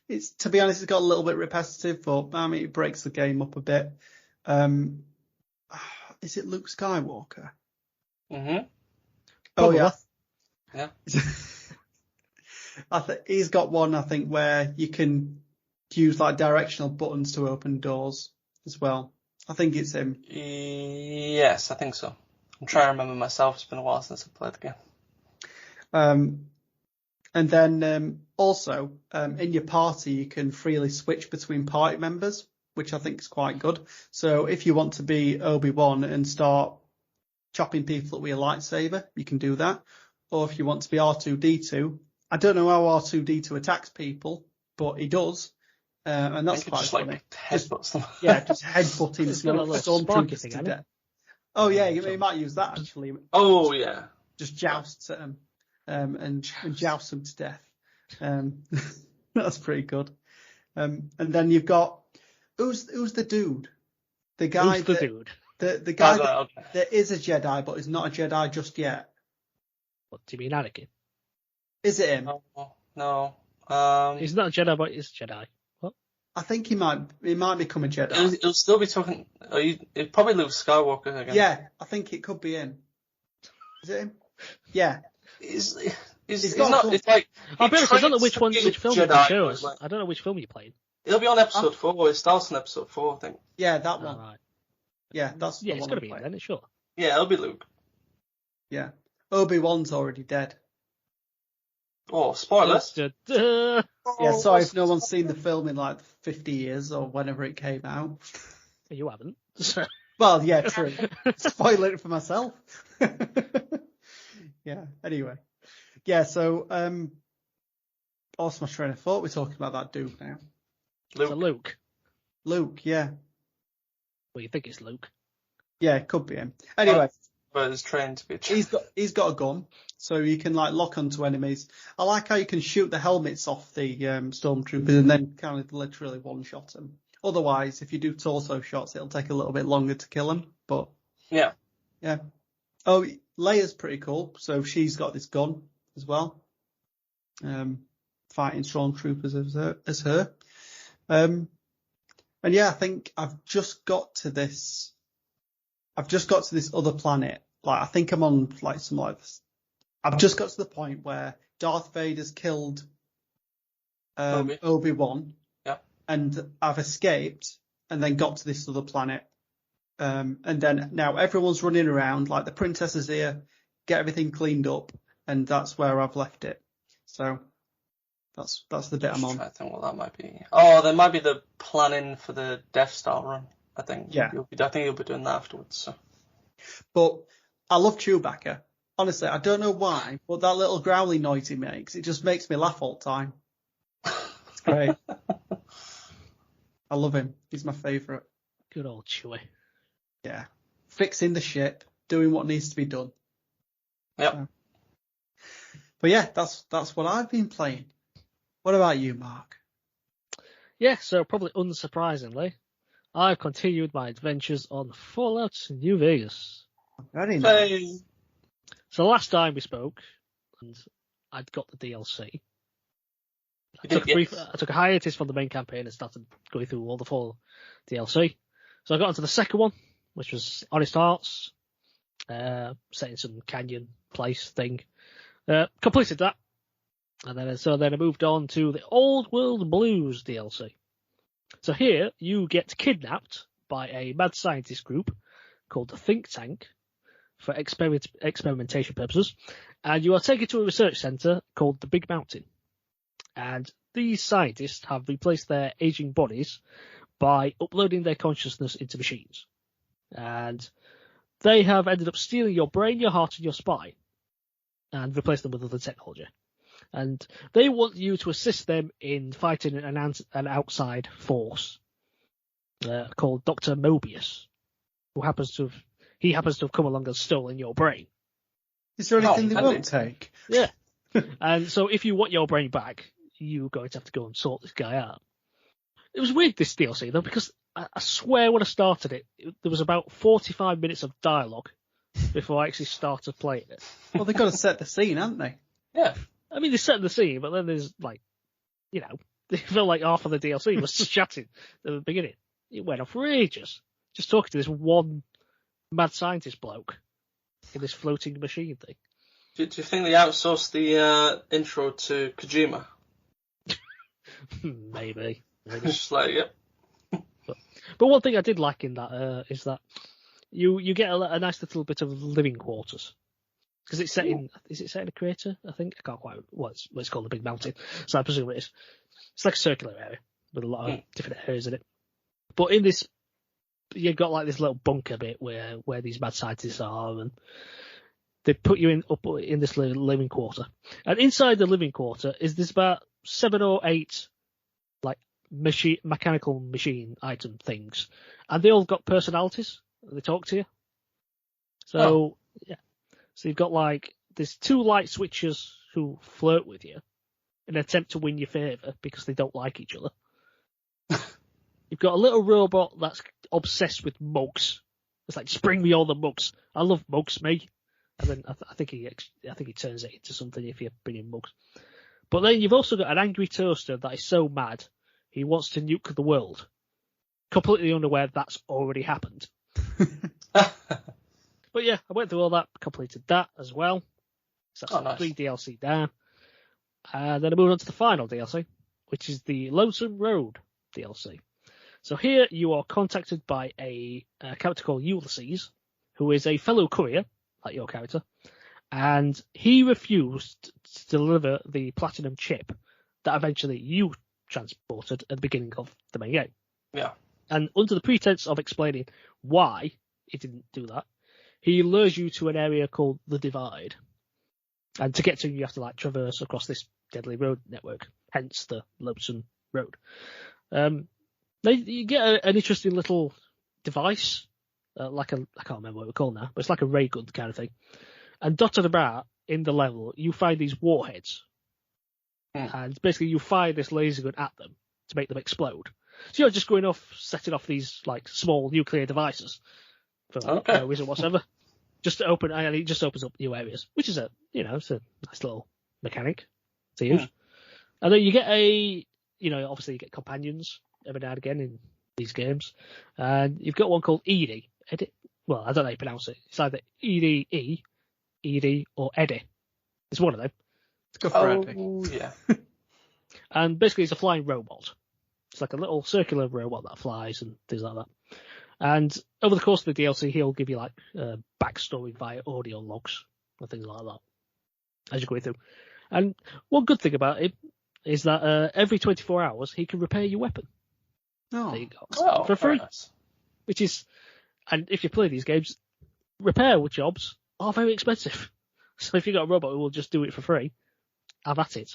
It's to be honest, it's got a little bit repetitive, but I mean it breaks the game up a bit. Is it Luke Skywalker? Mm-hmm. Oh yeah. Yeah. I think he's got one. I think where you can use like directional buttons to open doors as well. I think it's him. Yes, I think so. I'm trying to remember myself. It's been a while since I played the game. And then also in your party, you can freely switch between party members, which I think is quite good. So if you want to be Obi-Wan and start chopping people up with your lightsaber, you can do that. Or if you want to be R2-D2, I don't know how R2-D2 attacks people, but he does. And that's quite funny. Like headbutts them. Yeah, just headbutting stormtroopers to death. Oh yeah, you might use that actually. Oh yeah. Just jousts at them and jousts them to death. That's pretty good. And then you've got who's the dude? The guy. Who's the dude? The guy that is a Jedi but is not a Jedi just yet. What do you mean, Anakin? Is it him? No. He's not a Jedi, but he's a Jedi. What? I think he might become a Jedi. It'll still be talking. It's probably Luke Skywalker again. Yeah, I think it could be him. Is it him? Yeah. It's not. It's like. I'll be honest, I don't know which film you show us. I don't know which film you played. It'll be on episode 4. It starts on episode 4, I think. Yeah, that one. Right. Yeah, that's the it's one. Got to be him then, sure. Yeah, it'll be Luke. Yeah. Obi-Wan's already dead. Oh, spoilers. Yeah, sorry if no one's seen the film in like 50 years or whenever it came out. You haven't. Well, yeah, true. Spoil it for myself. Yeah, anyway. Yeah, so, lost my train of thought. We're talking about that dude now. Luke. Luke, yeah. Well, you think it's Luke? Yeah, it could be him. Anyway. but is trained to be. He's got a gun, so you can like lock onto enemies. I like how you can shoot the helmets off the stormtroopers and then kind of literally one shot them. Otherwise, if you do torso shots, it'll take a little bit longer to kill them. But yeah. Oh, Leia's pretty cool. So she's got this gun as well. Fighting stormtroopers as her. And yeah, I think I've just got to this other planet. Like I think I'm on like some like this. I've just got to the point where Darth Vader's killed Obi-Wan. Yeah. And I've escaped and then got to this other planet. And then now everyone's running around, like the princess is here, get everything cleaned up, and that's where I've left it. So that's the bit I'm on. I think what that might be. Oh, there might be the planning for the Death Star run. I think. Yeah. I think you'll be doing that afterwards. So. But I love Chewbacca. Honestly, I don't know why, but that little growly noise he makes, it just makes me laugh all the time. It's great. I love him. He's my favourite. Good old Chewie. Yeah. Fixing the ship, doing what needs to be done. Yep. So. But yeah, that's what I've been playing. What about you, Mark? Yeah, so probably unsurprisingly, I've continued my adventures on Fallout New Vegas. Very nice. Hey. So last time we spoke, and I'd got the DLC. I took a hiatus from the main campaign and started going through all the full DLC. So I got into the second one, which was Honest Hearts, set in some canyon place thing. Completed that. And then I moved on to the Old World Blues DLC. So here, you get kidnapped by a mad scientist group called the Think Tank for experimentation purposes, and you are taken to a research centre called the Big Mountain. And these scientists have replaced their aging bodies by uploading their consciousness into machines. And they have ended up stealing your brain, your heart, and your spine, and replaced them with other technology. And they want you to assist them in fighting an outside force called Dr. Mobius, who happens to have come along and stolen your brain. Is there anything they won't take? Yeah. And so if you want your brain back, you're going to have to go and sort this guy out. It was weird, this DLC, though, because I swear when I started it, there was about 45 minutes of dialogue before I actually started playing it. Well, they've got to set the scene, haven't they? Yeah. I mean, they set the scene, but then there's, like, you know, they felt like half of the DLC was just chatting at the beginning. It went on for ages, just talking to this one mad scientist bloke in this floating machine thing. Do you think they outsourced the intro to Kojima? Maybe. Just like, yep. But one thing I did like in that is that you get a nice little bit of living quarters. Because it's set in, is it set in a crater? I think I can't quite. What it's called, the Big Mountain. So I presume it is. It's like a circular area with a lot of different areas in it. But in this, you've got like this little bunker bit where these mad scientists are, and they put you up in this living quarter. And inside the living quarter is this about 7 or 8 like mechanical machine item things, and they all got personalities. They talk to you. So yeah. So you've got like, there's 2 light switchers who flirt with you in an attempt to win your favour because they don't like each other. You've got a little robot that's obsessed with mugs. It's like, just bring me all the mugs. I love mugs, me. And then I think he turns it into something if you bring in mugs. But then you've also got an angry toaster that is so mad he wants to nuke the world, completely unaware that's already happened. But yeah, I went through all that, completed that as well. So that's nice. 3 DLC down. And then I moved on to the final DLC, which is the Lonesome Road DLC. So here you are contacted by a character called Ulysses, who is a fellow courier, like your character, and he refused to deliver the platinum chip that eventually you transported at the beginning of the main game. Yeah. And under the pretense of explaining why he didn't do that, he lures you to an area called the Divide. And to get to him, you have to like traverse across this deadly road network, hence the Lonesome Road. You get an interesting little device I can't remember what we're called now, but it's like a ray gun kind of thing. And dotted about in the level, you find these warheads. And basically you fire this laser gun at them to make them explode. So you're just going off, setting off these like small nuclear devices for no reason whatsoever. Just to open, and it just opens up new areas, which is it's a nice little mechanic to use. And then you get obviously you get companions every now and again in these games. And you've got one called Edie. Well, I don't know how you pronounce it. It's either Edie, or Eddie. It's one of them. Let's go for Eddie. Oh, yeah. And basically it's a flying robot. It's like a little circular robot that flies and things like that. And over the course of the DLC, he'll give you like backstory via audio logs and things like that as you go through. And one good thing about it is that every 24 hours he can repair your weapon. Oh. There you go. For free. Nice. Which is, and if you play these games, repair jobs are very expensive. So if you've got a robot who will just do it for free, have at it.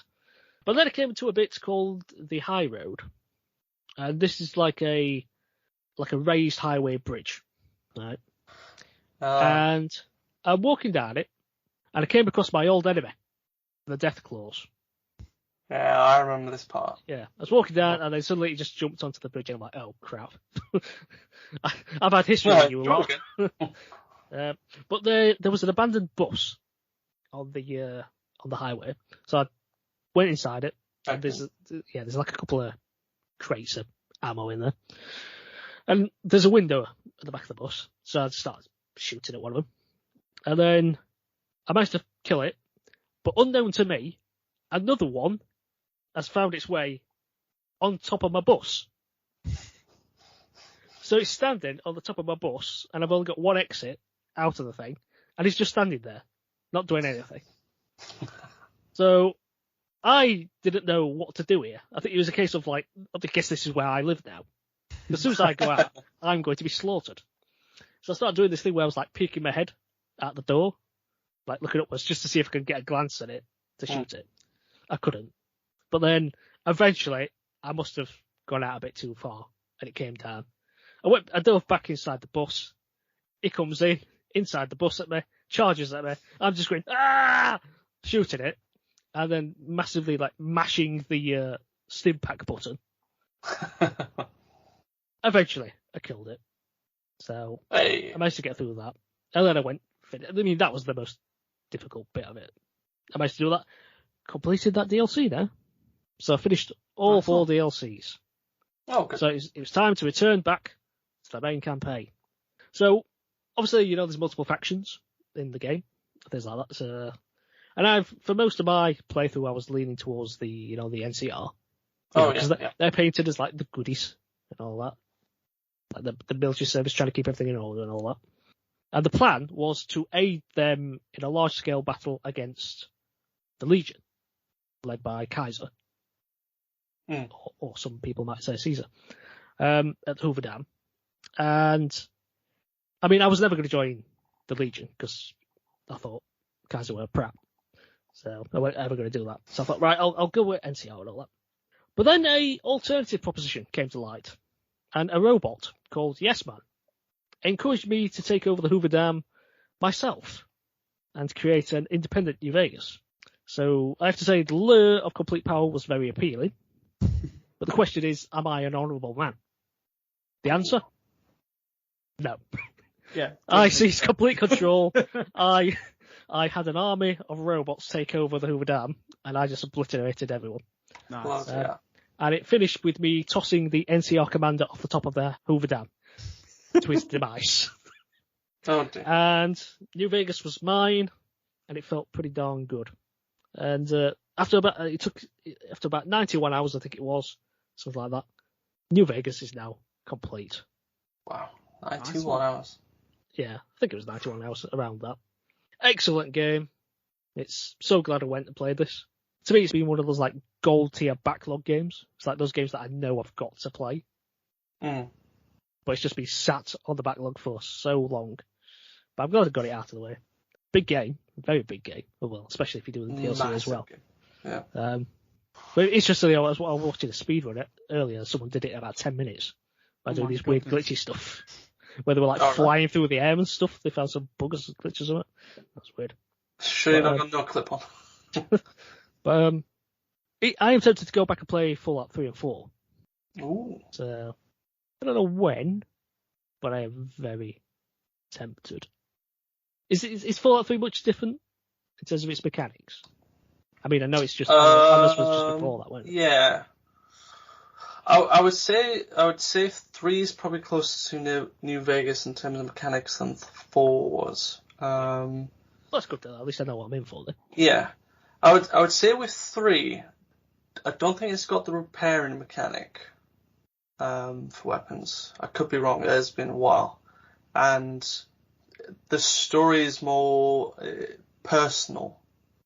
But then it came to a bit called the High Road. And this is like a raised highway bridge, right? And I'm walking down it, and I came across my old enemy, the Death Claws. Yeah, I remember this part. Yeah, I was walking down, and then suddenly he just jumped onto the bridge, and I'm like, oh, crap. I've had history with you a lot. But there was an abandoned bus on the highway, so I went inside it, and there's like a couple of crates of ammo in there. And there's a window at the back of the bus, so I started shooting at one of them. And then I managed to kill it, but unknown to me, another one has found its way on top of my bus. So it's standing on the top of my bus, and I've only got one exit out of the thing, and he's just standing there, not doing anything. So I didn't know what to do here. I think it was a case of like, I guess this is where I live now. As soon as I go out, I'm going to be slaughtered. So I started doing this thing where I was like peeking my head at the door, like looking upwards just to see if I could get a glance at it to shoot it. I couldn't. But then eventually I must have gone out a bit too far and it came down. I dove back inside the bus. He comes inside the bus at me, charges at me. I'm just going, shooting it. And then massively like mashing the stim pack button. Eventually, I killed it. So I managed to get through that. And then I went, I mean, that was the most difficult bit of it. I managed to do that. Completed that DLC now. So I finished all 4 DLCs. Oh, good. So it was time to return back to the main campaign. So obviously, there's multiple factions in the game. Things like that. So, and for most of my playthrough, I was leaning towards the NCR. Because they're painted as like the goodies and all that. Like the military service trying to keep everything in order and all that. And the plan was to aid them in a large-scale battle against the Legion, led by Kaiser. Or some people might say Caesar, at Hoover Dam. And, I mean, I was never going to join the Legion because I thought Kaiser were a prat. So I wasn't ever going to do that. So I thought, right, I'll go with NCR and all that. But then a alternative proposition came to light, and a robot called Yes Man encouraged me to take over the Hoover Dam myself and create an independent New Vegas. So I have to say the lure of complete power was very appealing. But the question is, am I an honourable man? The answer? No. Yeah. I seized complete control. I had an army of robots take over the Hoover Dam, and I just obliterated everyone. Nice. And it finished with me tossing the NCR commander off the top of the Hoover Dam to his demise. Oh dear. And New Vegas was mine, and it felt pretty darn good. And after about 91 hours, I think it was, something like that, New Vegas is now complete. Wow, 91 hours. Yeah, I think it was 91 hours, around that. Excellent game. It's so glad I went and played this. To me, it's been one of those like gold tier backlog games. It's like those games that I know I've got to play. But it's just been sat on the backlog for so long. But I'm glad I got it out of the way. Big game, very big game. Well, especially if you do the DLC as well. Game. Yeah. But it's just I was watching a speedrun it earlier. Someone did it in about 10 minutes by doing these weird glitchy stuff. where they were like flying through the air and stuff. They found some buggers, glitches on it. That's weird. Sure, you're not got no clip on. But I am tempted to go back and play Fallout 3 and 4. Ooh. So I don't know when, but I am very tempted. Is Fallout 3 much different in terms of its mechanics? I mean, I know it's just Honest was just before that, wasn't it? Yeah. I would say 3 is probably closer to New Vegas in terms of mechanics than 4 was. That's good though. At least I know what I'm in for then. Yeah, I would say with 3, I don't think it's got the repairing mechanic for weapons. I could be wrong. It has been a while, and the story is more personal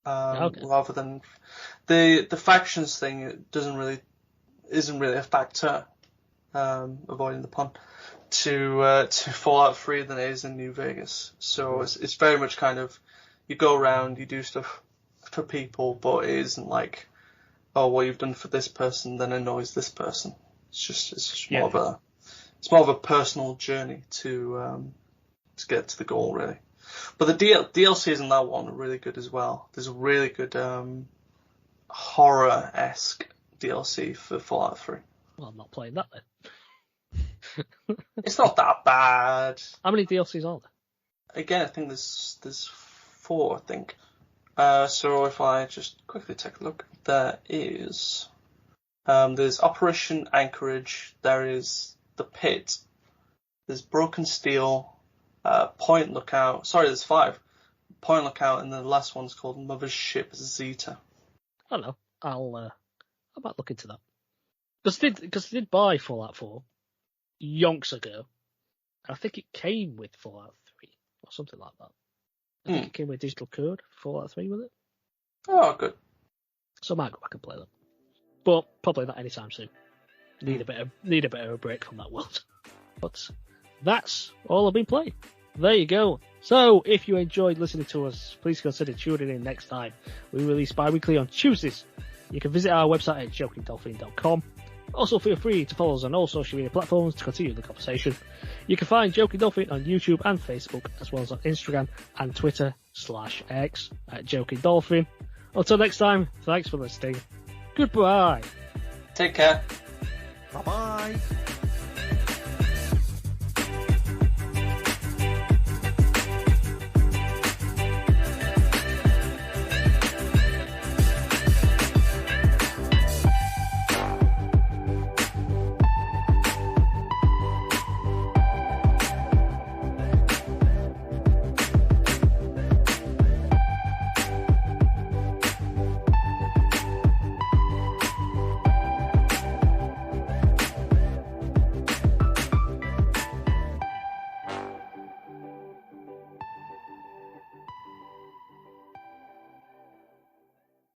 rather than the factions thing. It isn't really a factor. Avoiding the pun. To Fallout 3 than it is in New Vegas. So it's very much kind of, you go around, you do stuff for people, but it isn't like, oh, what you've done for this person then annoys this person. It's just more of a personal journey to get to the goal, really. But the DLCs in that one are really good as well. There's a really good horror-esque DLC for Fallout 3. Well, I'm not playing that then. It's not that bad. How many DLCs are there? Again, I think there's 4, I think. So if I just quickly take a look, there is there's Operation Anchorage, there is The Pit, there's Broken Steel, Point Lookout. Sorry, there's 5. Point Lookout, and the last one's called Mother's Ship Zeta. I don't know. I might look into that. Because I did buy Fallout 4 yonks ago. I think it came with Fallout 3 or something like that. I think it came with digital code for Fallout 3 with it. Oh, good. So I might go back and play them. But probably not anytime soon. Need a bit of a break from that world. But that's all I've been playing. There you go. So if you enjoyed listening to us, please consider tuning in next time. We release bi-weekly on Tuesdays. You can visit our website at jokingdolphin.com. Also, feel free to follow us on all social media platforms to continue the conversation. You can find Joking Dolphin on YouTube and Facebook, as well as on Instagram and Twitter/X at Joking Dolphin. Until next time, thanks for listening. Goodbye. Take care. Bye-bye.